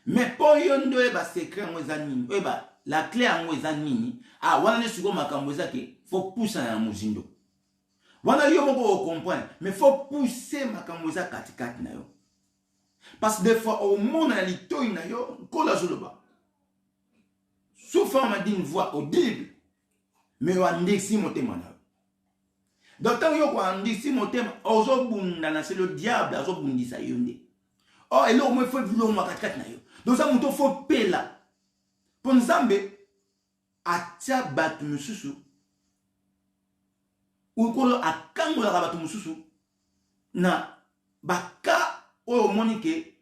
mais mpo yo nde oyeba secret yango eza nini oyeba la clé yango eza nini wana nde sikoyo makambo eza ke fo pusana na mozindo wana yo moko okomprendre mais fo pousser makambo eza katikati na yo parce que des fois omona na litoi na yo nkolo azoloba sous forme d'une voix audible mais wandisi motema na yo donc ntango yo koandisi motema ozobunda na se le diable azobundisa yo nde or eloko mo efo bilongo katikati na yo donc za moto fo pela mpo nzambe atia bato mosusu okolo akangolaka bato mosusu na baka oyo omoni ke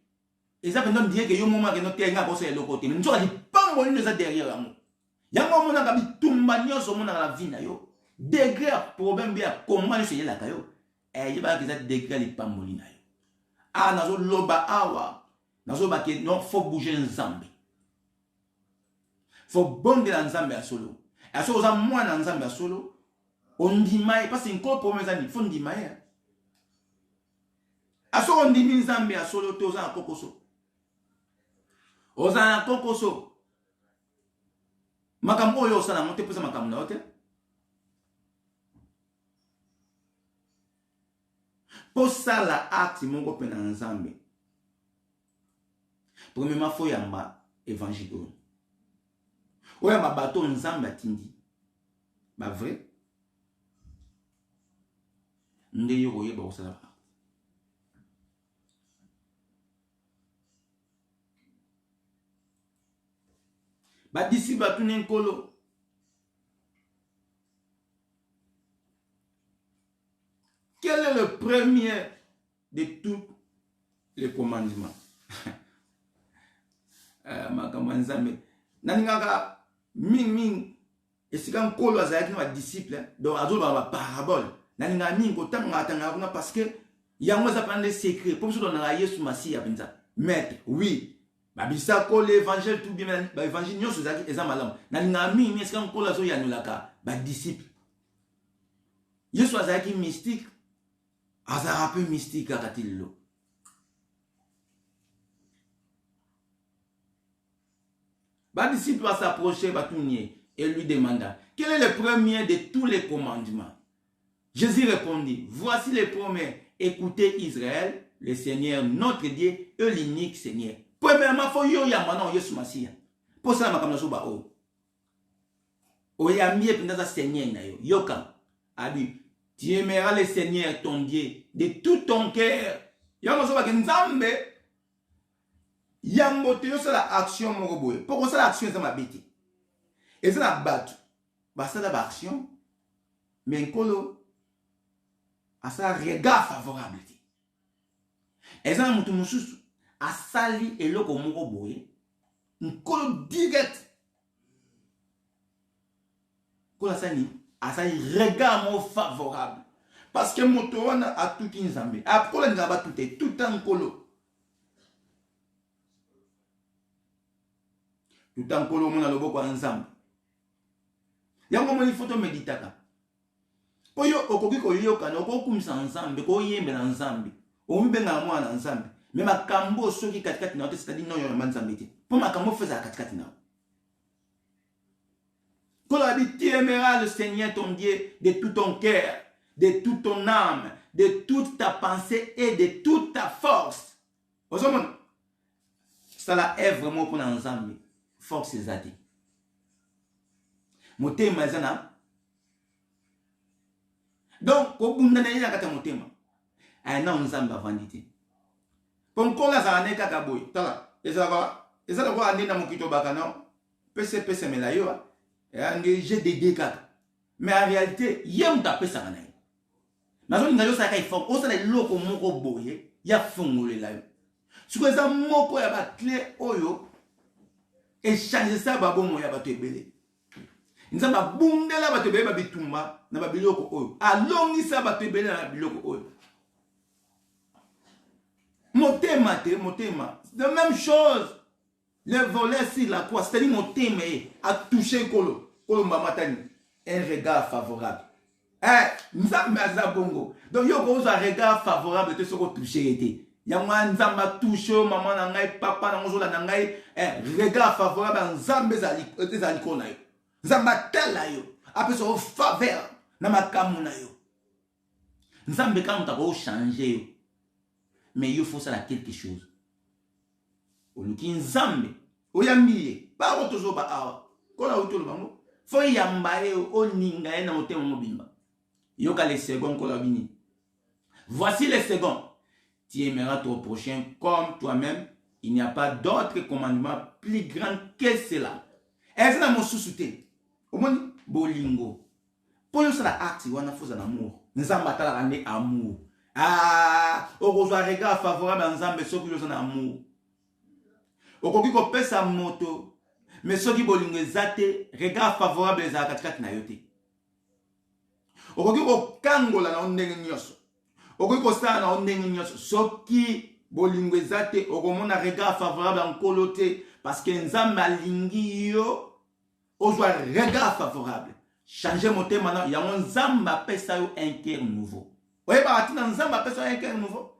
eza mpenza ndie ke yo momaka eno te nga kosala eloko te mais nzoka lipango nini eza derrière yango omonaka bitumba nyonso omonaka na vie na yo degré ya problème bia komba nyonso eyelaka yo yebaka eza degré ya lipamboli na yo nazoloba awa nazoloba ke non fo bouger nzambe fo bondela nzambe ya solo soki oza mwana nzambe ya solo ondima ye parce que nkolo problème eza nini fo ndima ye soki ondimi nzambe ya solo te oza na kokoso oza na kokoso makambo oyo osala yango te mposa makambo na yo te posala acte moko mpe na nzambe premièrement fo yamba évangile oyo oyamba bato oyo nzambe atindi bavrai nde yo koyeba kosala ba badisiple batuni nkolo quel est le premier de tous les commandements? Makambo nzambe naningaka ming esika nkolo azalaki na badisciple donc azoloba ba parabole naningaka mingi kotanga kuna parce que yango eza pande secret mpo biso tolonaka yesu masiya mpenza maître oui babisako l'évangile tout bien baévangile nyonso ezalaki eza malamu naningaka mingi esika nkolo azoyanolaka badisciple yesu azalaki mystique azalaka mpe mystique kaka ti lelo badisciple s'approcher batunier et lui demanda quel est le premier de tous les commandements. Jésus répondit, voici les premiers, écoutez Israël, le Seigneur notre Dieu est l'unique Seigneur. Premièrement, il faut yo yamana Yesu Masiya. Pour ça makamna so ba o. oyambi epindaza Seigneur na yo. Yoka. Abi, tu aimeras le Seigneur ton Dieu de tout ton cœur. Yango so ba nzambe yango te yo sala action moko boye. Pourquoi ça l'action ça mabiti? Et ça la battu. Ba ça la action. Mais nkolo a ça regard favorable. Et ça mutu mususu a sali eloko moko boye. Nkolo direct. Kola sani a sali regard mo favorable. Parce que moto wana a tout nzambe. A kola ngaba tout en kolo. Tout en kolo mona loboko nzambe. Yango moni photo meditaka. Po yo okoki ko yoka na okokumisa nzambe ko yembela nzambe. Ombenga mwana nzambe. Mais makambo soki katikati na c'est-à-dire non yo nzambe te. Po makambo feza katikati na. Kola dit tu aimeras le Seigneur ton Dieu de tout ton cœur, de toute ton âme, de toute ta pensée et de toute ta force. Osomon. Ça là est vraiment pour nzambe. Force ezati. Motema zana. Donc, au bout d'un an, kata motema. Un an nzambe avandité. Comme qu'on a zané kakaboy. Tala. Eza quoi ane na mokito bakana. Pese melayo. Et j'ai des dégâts. Mais en réalité, yem ta pesa kana. Nazo ngayo sa kai fon. O sa le loko moko boye. Ya fongole la yo. Suko eza moko ya ba clé oyo. Et changer ça babo mo ya ba to ebele. Nzamba bundela ba to ebele ba bitumba na ba biloko oyo. Alongi sa ba to ebele na biloko oyo. Motema te, motema. De même chose. Le volet sur la croix, c'est-à-dire motema a touché kolo. Kolo mamatani. Un regard favorable. Nzamba azabongo. Donc yo ko un regard favorable te soko touché été. Yamwa nzamba touché maman na ngai papa na ngozola na ngai regard favorable nzambe ezali kona yo. Nzamba tela yo. Après so faveur na makamu na yo. Nzambe quand ta ko changer yo. Mais il faut ça quelque chose. Oluki nzambe oyambiye ba otozo ba awa. Kola utolo bango. Fo yambaye oninga na motema mobimba. Yoka les secondes kola bini. Voici les secondes. Tu aimeras ton prochain comme toi-même. Il n'y a pas d'autre commandement plus grand que cela. Est-ce que mon sous-souté? Au moins, bolingo. Pour nous, la acte, on a fait un amour. Nous avons battu amour. Ah, on reçoit un regard favorable à Nzambe, ceux qui ont un amour. On peut faire sa moto, mais ceux qui bolingo zate, regard favorable à Zakakat Nayote. On peut faire kangola na ondenge nyoso. Okoki kosala na ondenge nyonso soki bolingo ezate okomona regard favorable en kolote parce que nzambe alingi yo ozwa regard favorable changer motema na yango nzambe apesa yo un cœur nouveau oyeba atina nzambe apesa yo un cœur nouveau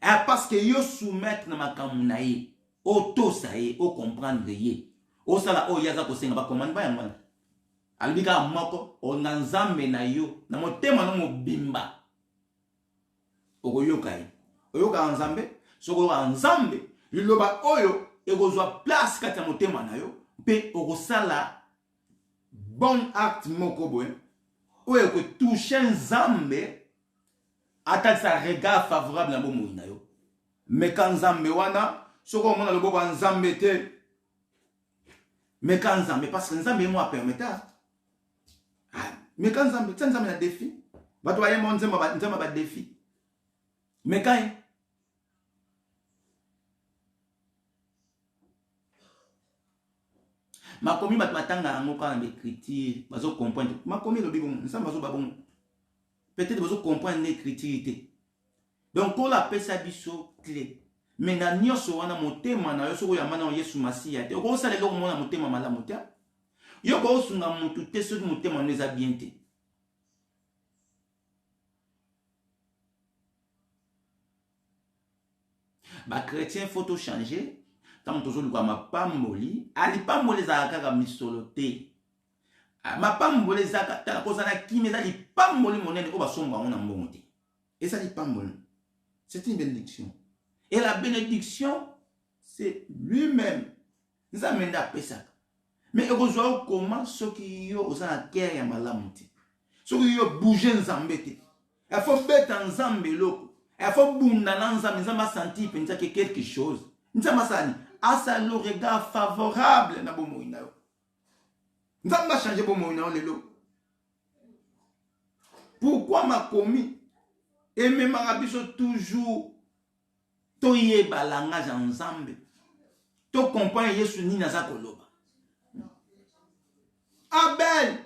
parce que yo soumettre na makambo na ye otosa ye o comprendre ye osala oyo yaza kosenga ba commande ba yango alibika moko ona nzambe na yo na motema na mobimba okoyokai oyoka nzambe soko nzambe liloba oyo ekozwa place kati ya motema na yo pe okosala bon acte moko boye oyo ko toucher nzambe ata sa regard favorable na bomoi na yo mais quand nzambe wana soko mona loboko nzambe te mais quand nzambe parce que nzambe moi permettra mais quand nzambe na défi bato ba yemo nzambe ba défi. Mais quand ma commis matanga ngo quand l'écriture bazo comprendre ma commis le bibon ça bazo babon peut-être bazo comprendre l'écriture donc on l'appelle ça biso clé mais na nyoso wana motema na yo soko ya mana Yesu Masia te ko sala lokho mona motema malamu te yo ko sunga mutu te so motema neza bien te. Ba chrétien photo changer tant tozo lukwa ma pamboli ali pamboli za kaka misolote ma pamboli za kata ko za na kimeza li pamboli monene ko basomba ona mbongo te et ça li pamboli c'est une bénédiction et la bénédiction c'est lui-même nous amène à pesa Mais heureusement comment ceux qui yo aux cœur ya malamu te. Ceux qui yo bouger nzambe te. Il faut beta nzambe loko. Il faut bunda na nzambe nzamba sentir penza que quelque chose. Nzamba sani asa le regard favorable na bomo ina yo. Nzamba changer bomo ina lelo. Pourquoi m'a commis et même rabiso toujours toye balanga za nzambe. To comprendre Yesu ni naza koloba. Abel,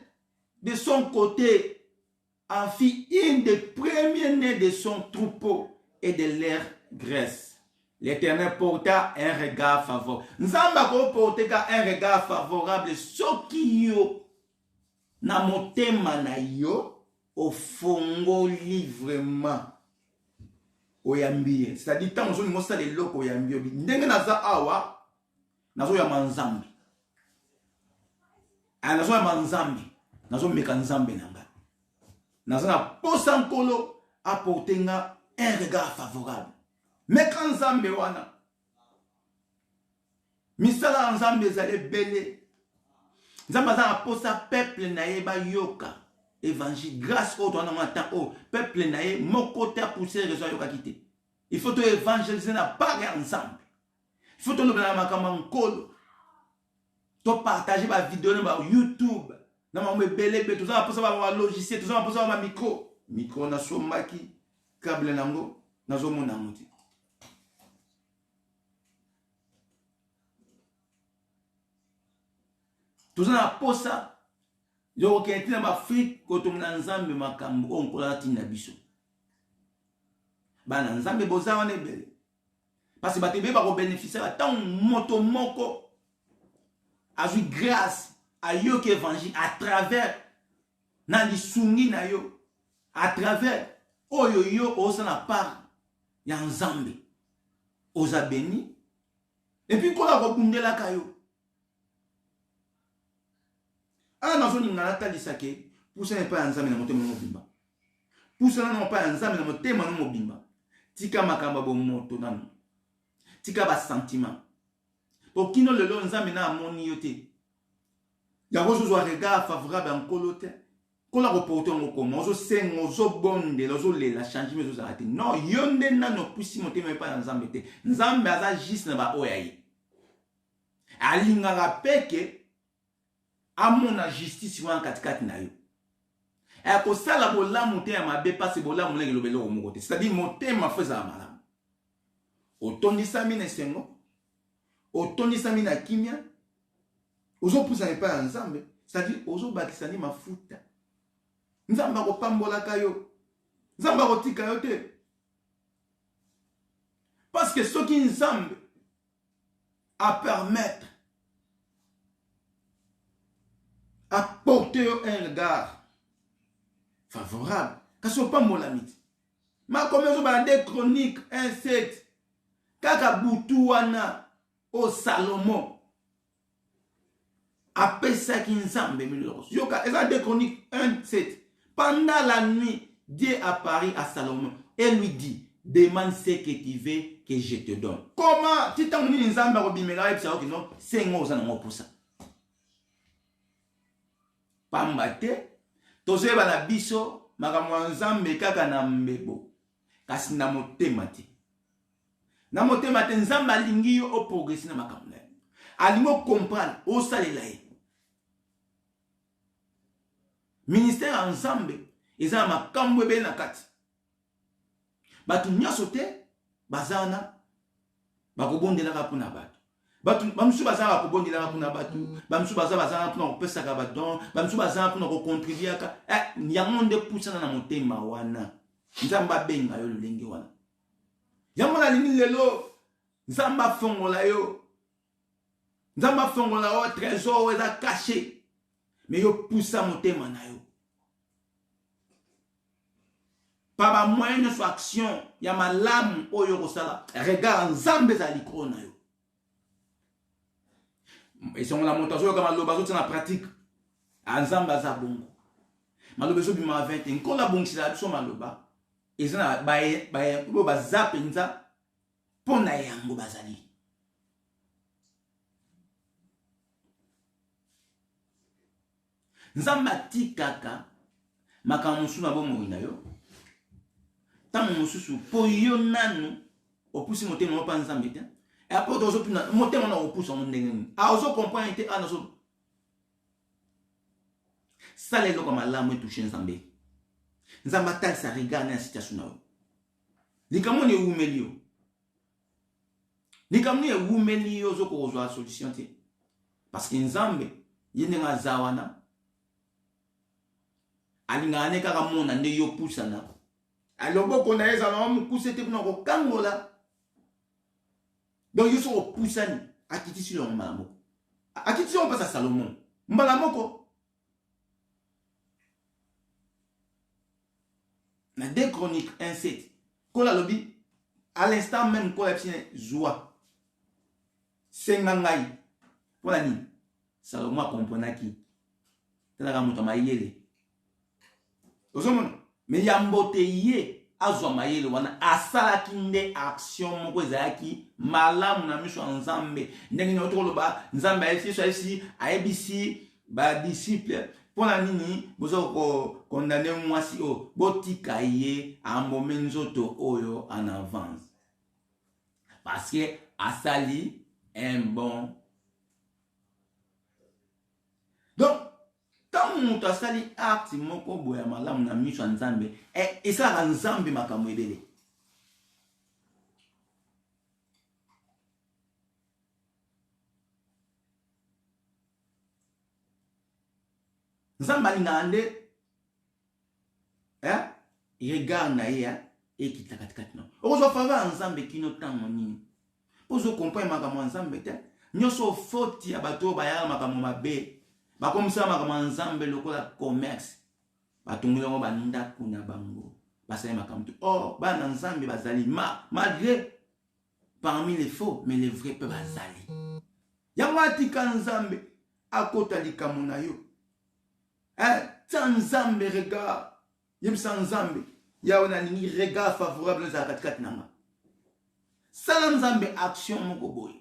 de son côté, en fit une des premiers-nés de son troupeau et de leur graisse. L'Éternel porta un regard favorable. Nzamba ko porteka un regard favorable. Soki yo na motema na yo au fongoli vraiment oyambiye. C'est-à-dire tant on mo sa le loko oyambiye. Ndenge naza awa nazo ya manzambi. Nazo ya manzambi. Nazo meka nzambe nanga. Nazo na posa nkolo aportenga un regard favorable. Meka nzambe wana. Misala nzambe zale bele. Nzambe za posa peuple na ye ba yoka. Évangile grâce au ton temps au peuple na ye moko te pousser raison yoka kité. Il faut te évangéliser na pas ensemble. Il faut te le na makama nkolo. To partager ma vidéo na YouTube. Na ma mbele be tout ça pour ça ba logiciel, tout ça pour ça ma micro. Micro na so maki câble nango na zo mona muti. Tout ça pour ça yo kenti na Afrique ko to na nzambe makambo onkola tina biso. Ba na nzambe boza wana ebele. Parce que batebe ba ko bénéficier tant moto moko a vu grâce à yo qui évangile à travers na lisungi na yo à travers oyo yo osa na part ya nzambe oza béni et puis kola ko bundela kayo ana nazo ni ngala lisake pousa ne pas nzambe na motema mobimba pousa na pas nzambe na motema mobimba tika makamba bo moto nanu tika ba sentiment pour kino lelo nzambe na amoni yote ya rozo regard favorable en colote kola reporter ngo komo zo sengo zo bonde zo lela changement zo arrêter non yonde na no pusi motema pa nzambe te nzambe aza juste na ba oyayi alinga rapeke amona justice wana katikati na yo e ko sala bolamu te ya mabe pasi bolamu lenge lobelo ko moko te c'est-à-dire motema feza malamu otondisa mine sengo otondisa mine kimia ozo pusa ne pa nzambe c'est-à-dire ozo bakisani mafuta nzamba ko pambola kayo nzamba ko tika yo te parce que ce qui nzambe à permettre à porter un regard favorable kasi opambola miti ma comme zo ba de chronique 1:7 kaka butu wana o Salomon apesa ki nzambe milos yoka eza de chronique 1:7 pendant la nuit Dieu apparaît à Salomon et lui dit demande ce que tu veux que je te donne. Comment tu t'en dis nzambe ko bimela et ça ok non c'est ngo za ngo pour ça pambate toze bana biso makamwa nzambe kaka na mbebo kasi na motema te nzambe alingi yo o progresser na makamwa alingo comprendre o salela ye ministère ensemble eza makambo ebe na kati batu nyaso te bazana bakobondelaka mpona bato bamsu bazana bakobondelaka mpona bato bamsu bazana mpona kopesaka badon bamsu bazana mpona kokontribuaka yango nde pusana na motema wana nzambe abenga yo lolenge wana yango nalingi lelo nzambe afongola yo trésor eza caché mais yo poussa motema na yo par ba moyen de action ya malamu oyo kosala regard nzambe za likro na yo et son la montation comme maloba zo na pratique nzambe za bongo maloba zo bima 20 nkola bongisa biso maloba ezana ba zapenza pona yango bazali Nzamba tikaka makamusu na bomo ina yo. Tant mususu po yo nanu opusi motema mo pa nzambe te. Et après ozo pina motema na opusi on ndenge. A ozo comprendre te ana so. Ça les loko malamu toucher nzambe. Nzamba tal sa regarde na situation na yo. Likamoni umelio. Likamoni umelio zo ko ozo solution te. Parce que nzambe yende nga zawana alingane kaka mona nde yo pusana aloboko na eza na mukuse te kuna ko kangola donc yo so pusani akiti si lo malamoko akiti on passe à Salomon malamoko na 2 Chroniques 1:7 kola lobi à l'instant même kola psine joie sengangai voilà ni Salomon a compris qui tala moto mayele ozomona mais yambote ye azwa mayele wana asala kinde action moko ezaki malamu na miso nzambe ndenge ni otolo ba nzambe ayesi ayebisi ba disciple pona nini bozo ko condamner mwasi o botika ye ambome nzoto oyo en avance parce que asali un bon. Donc, quand on a sali acte moko boya malamu na miso nzambe, et ça nzambe makambo ebele. Nzamba linande regard na ya ekita katikati no. Ozo fava nzambe kino tango nini. Ozo comprendre makambo nzambe te. Nyoso faute ya bato bayala makambo mabe. Bakomisa makambo nzambe lokola commerce. Batungulongo bandaku na bango. Basale makambo. Oh, bana nzambe bazali malgré parmi les faux, mais les vrais peuvent bazali. Yamati kan nzambe akota likambo na yo. Nzambe regard. Yemsa nzambe. Yaona ni regard favorable za katikati nanga. Sala nzambe action moko boy.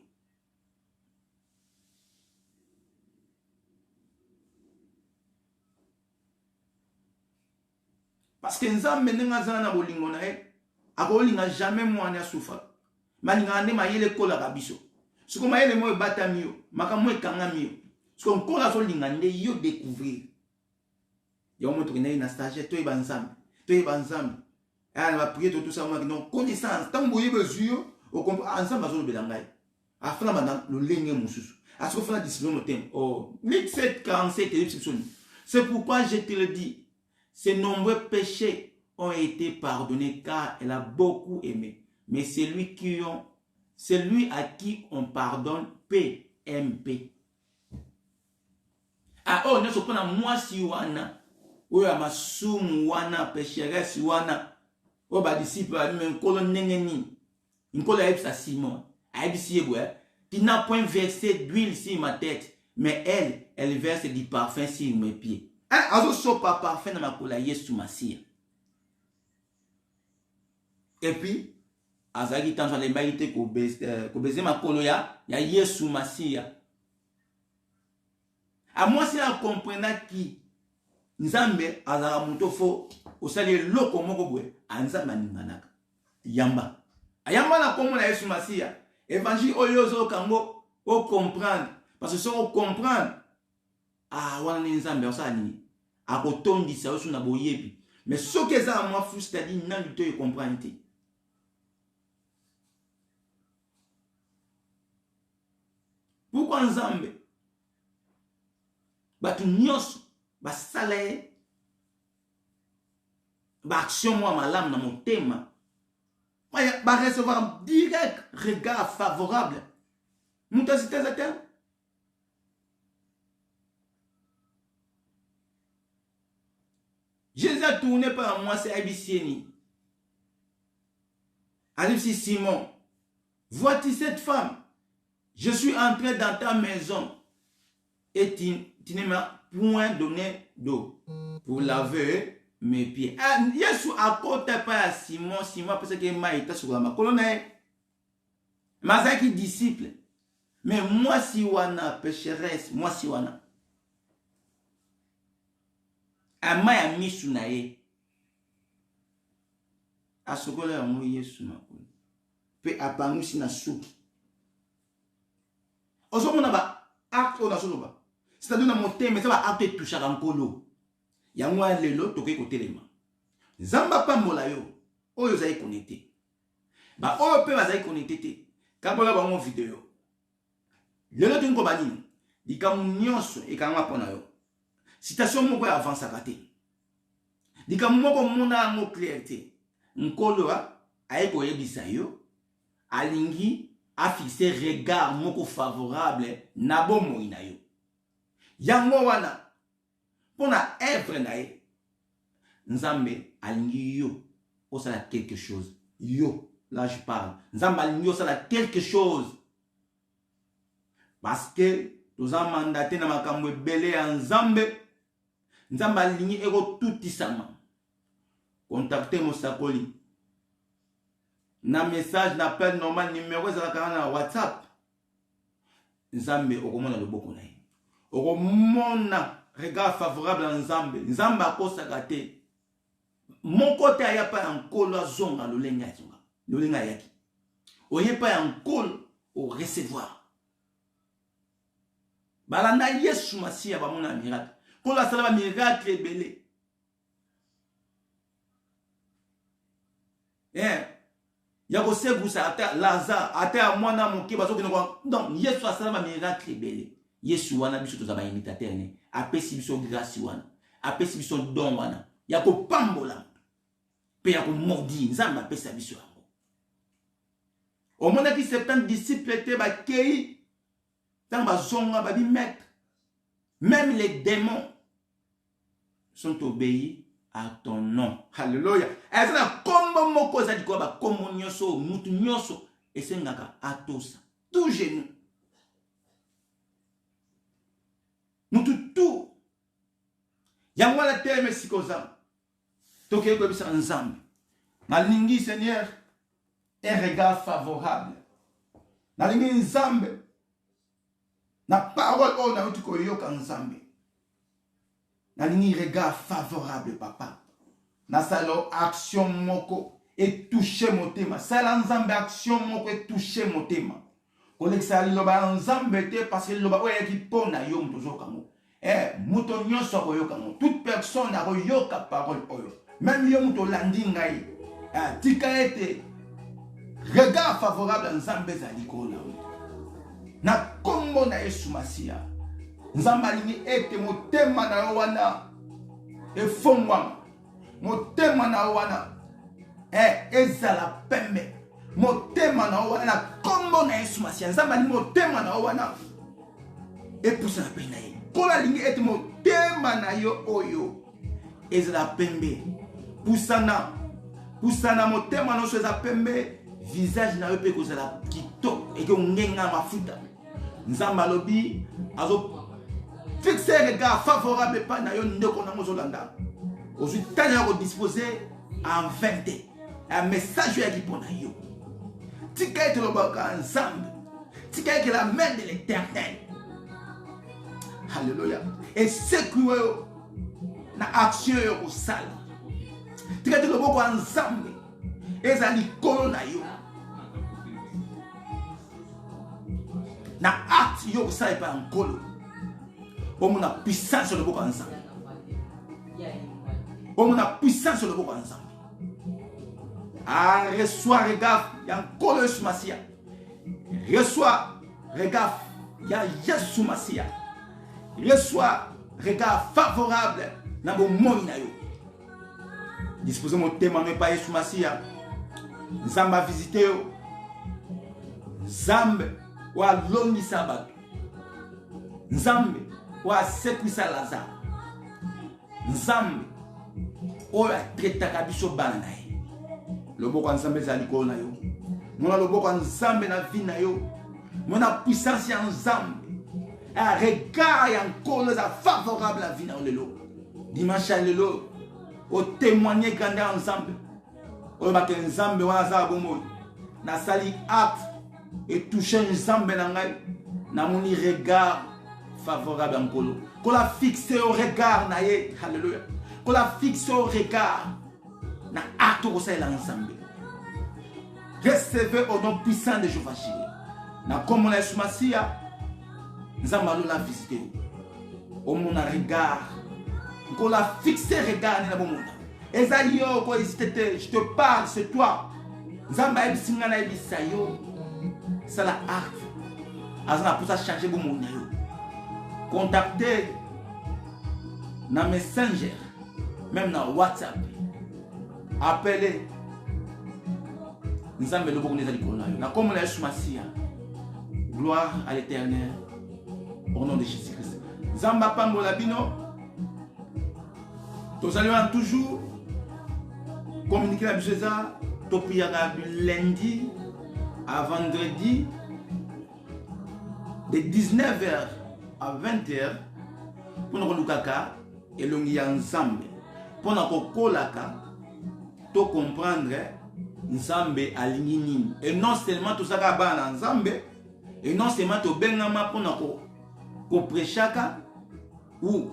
Parce que nzambe nenga zana bolingo na e akolinga jamais mwana souffre. Malinga ande mayele kola kabiso. Siko mayele mo bata mio, makamwe kanga mio. Siko nkola so linga nde yo découvrir. Ya mo to na stage to ibanzambe. To ibanzambe. Ah va prier tout ça moi non connaissance tant boye besoin au ensemble bazo belangai. Afin na le lenge mususu. Asko fana discipline no tem. Oh, 1747 exception. C'est pourquoi je te le dis. Ses nombreux péchés ont été pardonnés car elle a beaucoup aimé. Mais celui à qui on pardonne PMP. Ah oh, ne pas moi si wana. Oya masumu wana pécheresse wana. O ba disciple a même kolon nengeni. Une colère epsa Simon. A ebisi ebwe. Tu n'as point versé d'huile sur ma tête, mais elle verse du parfum sur mes pieds. Azo sopa parfum na makola Yesu Masia. Et puis azaki tanzo le baite ko beze makolo ya Yesu Masia. A moi c'est à comprendre qui nzambe azara muto fo osali loko moko bwe anzamba ninganaka. Yamba. Ayamba na komo na Yesu Masia. Évangile oyozo kango o comprendre parce que si on comprendre ah wana ni nzambe osali akotondisa osu na boyebi mais ce que ça moi fou c'est-à-dire nan luto e comprendre te. Pourquoi nzambe batu nyos basale ba action moi malam na motema ba recevoir direct regard favorable. Moutasité zaten. Jésus a tourné par moi, c'est Abisieni. Alexis Simon, vois-tu cette femme? Je suis entré dans ta maison et tu ne m'as point donné d'eau pour laver mes pieds. Yesu a côté pas Simon parce que maïta sur la colonne. Mazaki disciple. Mais moi si wana pécheresse, moi si wana. amaya misu na ye asokola yango Yesu makolo pe apangusi na suki ozomona ba acte on a soloba c'est-à-dire na motema ça ba acte touchaka nkolo yango lelo tokoki kotelema nzamba pambola yo oyo zai connecté ba oyo pe bazai connecté te kambola bango video lelo tinko banini dikamu nyonso ekanga pona yo citation moko avancaka te dikamu moko mona ngo clarté nkolo aye koyebisa yo alingi a fixé regard moko favorable na bomoi na yo yango wana pona œuvre na ye nzambe alingi yo osala quelque chose yo là je parle nzambe alingi osala quelque chose parce que toza mandaté na makambo ebele ya nzambe nzambe alingi ekotutisama contacter mosakoli na message n'appel normal numéro ezalaka na WhatsApp nzambe okomona loboko na ye okomona regard favorable na nzambe nzambe akosaka te moko te aya pa ya nkolo azonga lolenga yaki oye pa ya nkolo o recevoir balanda Yesu Masiya bamona miracle nkolo asala ba miracle ebele yako sebusa ata Lazare ata mwana moke bazokende kwa donc Yesu asala ba miracle ebele Yesu wana biso toza ba imitateur ne apesi biso grâce wana apesi biso don wana yako pambola pe yako mordi nzamba apesa biso yango omona ki 70 disciples te ba kei tant bazonga ba bi maître même les démons sont obéis à ton nom. Alléluia. Et ça comme moko za diko ba comme nyonso mutu nyonso esengaka atosa tout genou. Mutu tout. Yango la terme sikoza. Toke ko bisa nzambe. Nalingi Seigneur un regard favorable. Nalingi nzambe. Na parole on na utuko yoka nzambe. Nalingi regard favorable papa. Na salo action moko et toucher motema. Sala nzambe action moko et toucher motema. Koleksa loba nzambe te parce que loba oya ki pona yo mtozo kango. Muto nyonso ko yoka ngo. Toute personne a yoka parole oyo. Même yo mto landi ngai. Tika ete regard favorable nzambe za likola. Na kombo na Yesu Masiya. Nzamba lingi ete motema na wana efongwama motema na wana ezala pembe motema na wana na kombo na Yesu Masiya nzamba lingi motema na wana epusa na pena ye kola lingi ete motema na yo oyo ezala pembe pusana motema no so ezala pembe visage na yo pe kozala kitoko eke ngenga mafuta nzamba lobi azo fixer regard favorable pas na yo ndeko na mozolanda ozu tanya ko disposer en 20 un message ya kipona yo tika ete lobaka ensemble tika ete la main de l'Éternel. Alléluia. Et c'est que na action yo ko sala tika ete loboko ensemble ezali kolo na yo na acte yo ko sala pa nkolo. On a puissance sur le boko ensemble. On a puissance sur le boko ensemble. Ah, reçois regard, il y a un Yesu Masiya. Reçois regard, il y a Yesu Masiya. Reçois regard favorable dans mon monde. Disposez mon témoin pas Yesu Masiya. Nzamba visiter yo. Nzambe wa longi sabat. Nzambe wa sekwisa Lazare nzambe oya tretaka biso bana na ye loboko nzambe ezali ko na yo mona loboko nzambe na vie na yo mona puissance ya nzambe a regard ya nkolo za favorable la vie na lelo dimanche lelo o témoigner grandeur nzambe o ba ke nzambe wana za bomo na sali acte et toucher nzambe na ngai na moni regard favorable à Nkolo. Qu'on la fixe au regard na ye. Alléluia. qu'on la fixe au regard na acte ko ça ensemble. Recevez au nom puissant de Jéhovah Jireh. Na comme on a soumasia, nzamba la visiter. Au mon regard, qu'on la fixe regard na bon monde. Ezayo ko hésiter, je te parle, c'est toi. Nzamba ebisinga na ebisayo. Ça la acte. Azana pour ça changer bon monde yo. Contactez na Messenger, même na WhatsApp. Appelez. Nous avons le bon na comme la Masia. Gloire à l'Éternel au nom de Jésus-Christ. Zamba Pambola Bino. Nous allons toujours communiquer la Jésus. Nous prions du lundi à vendredi de 19h à 20h pour nous lukaka et l'ongi ensemble pour nous kolaka to comprendre nzambe alingi et non seulement tout ça ba nzambe et non seulement to bengama pour nous ko prêchaka ou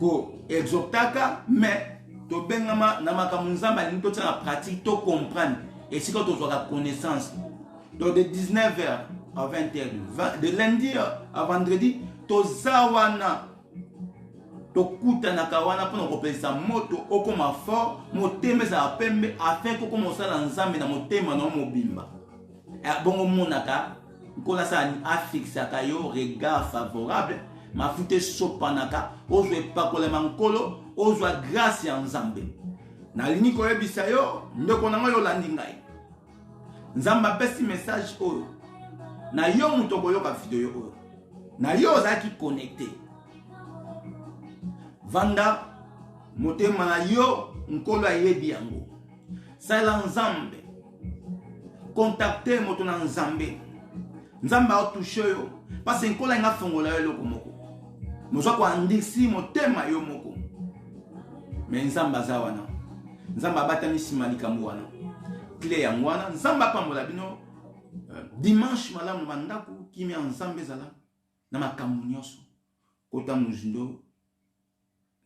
ko exhortaka mais to bengama na makambo nzambe alingi to tana pratique to comprendre et si quand to la connaissance donc de 19h à 20h de lundi à vendredi tozawana tokutana kawana pour kopesa moto okoma fort motema za pembe afin ko komosala nzambe na motema na mobimba bongo monaka kola sa afixaka yo regard favorable mafute sopanaka ozwe pakola mankolo ozwa grâce ya nzambe na lini ko yebisa yo ndeko na yo landi ngai nzamba pesi message oyo na yo muto boyoka video oyo na yo zaki connecté vanda motema na yo nkolo ayebi yango sala nzambe contacter moto na nzambe nzamba otouche yo parce nkolo nga fongola yo loko moko mozwa ko andisi motema yo moko mais nzamba za wana nzamba batani simalika mwana clé ya mwana nzamba pambola bino dimanche malamu mandako kimi nzambe zala na makambo nyonso kota muzindo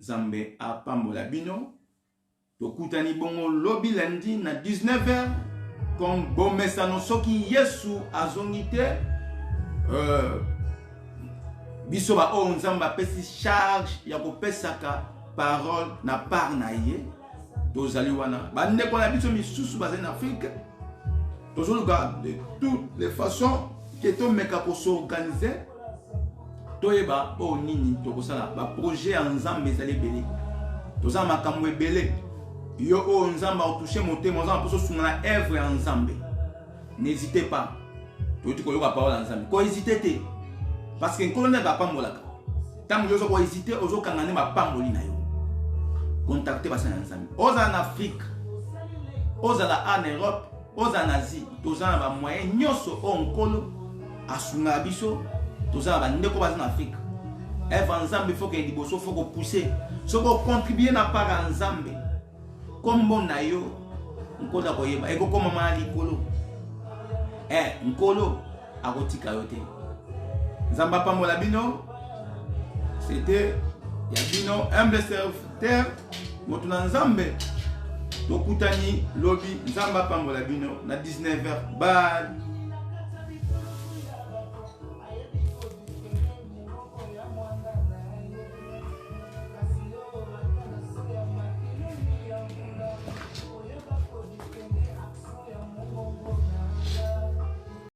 Zambe apambola bino tokutani bongo lobi lundi na 19h comme bon messano soki Yesu azongite biso ba o nzamba pesi charge ya kopesaka parole na par na ye tozali wana bande ko na biso misusu bazali na Afrique tozoluka de toutes les façons que to meka ko s'organiser toyeba o nini tokosala ba projet ya nzambe ezali belé toza makambo ebele yo o nzamba otoucher motema nzamba poso sunga na œuvre ya nzambe n'hésitez pas toti koyoka parole ya nzambe ko hésiter te parce que nkolo nde bapambolaka ntango yo ko hésiter ozokanga ne mapamboli na yo contacter basa na nzambe oza na Afrique ozala en Europe oza na Asie toza na ba moyen nyonso o nkolo asunga biso toza ba ndeko baza na Afrique eva nzambe faut que liboso faut ko pousser so ko contribuer na part nzambe kombo na yo nkola ko yeba eko koma mali kolo nkolo akotika yo te nzamba pambola bino c'était ya bino humble serviteur moto na nzambe tokutani lobi nzamba pambola bino na 19h. Bye.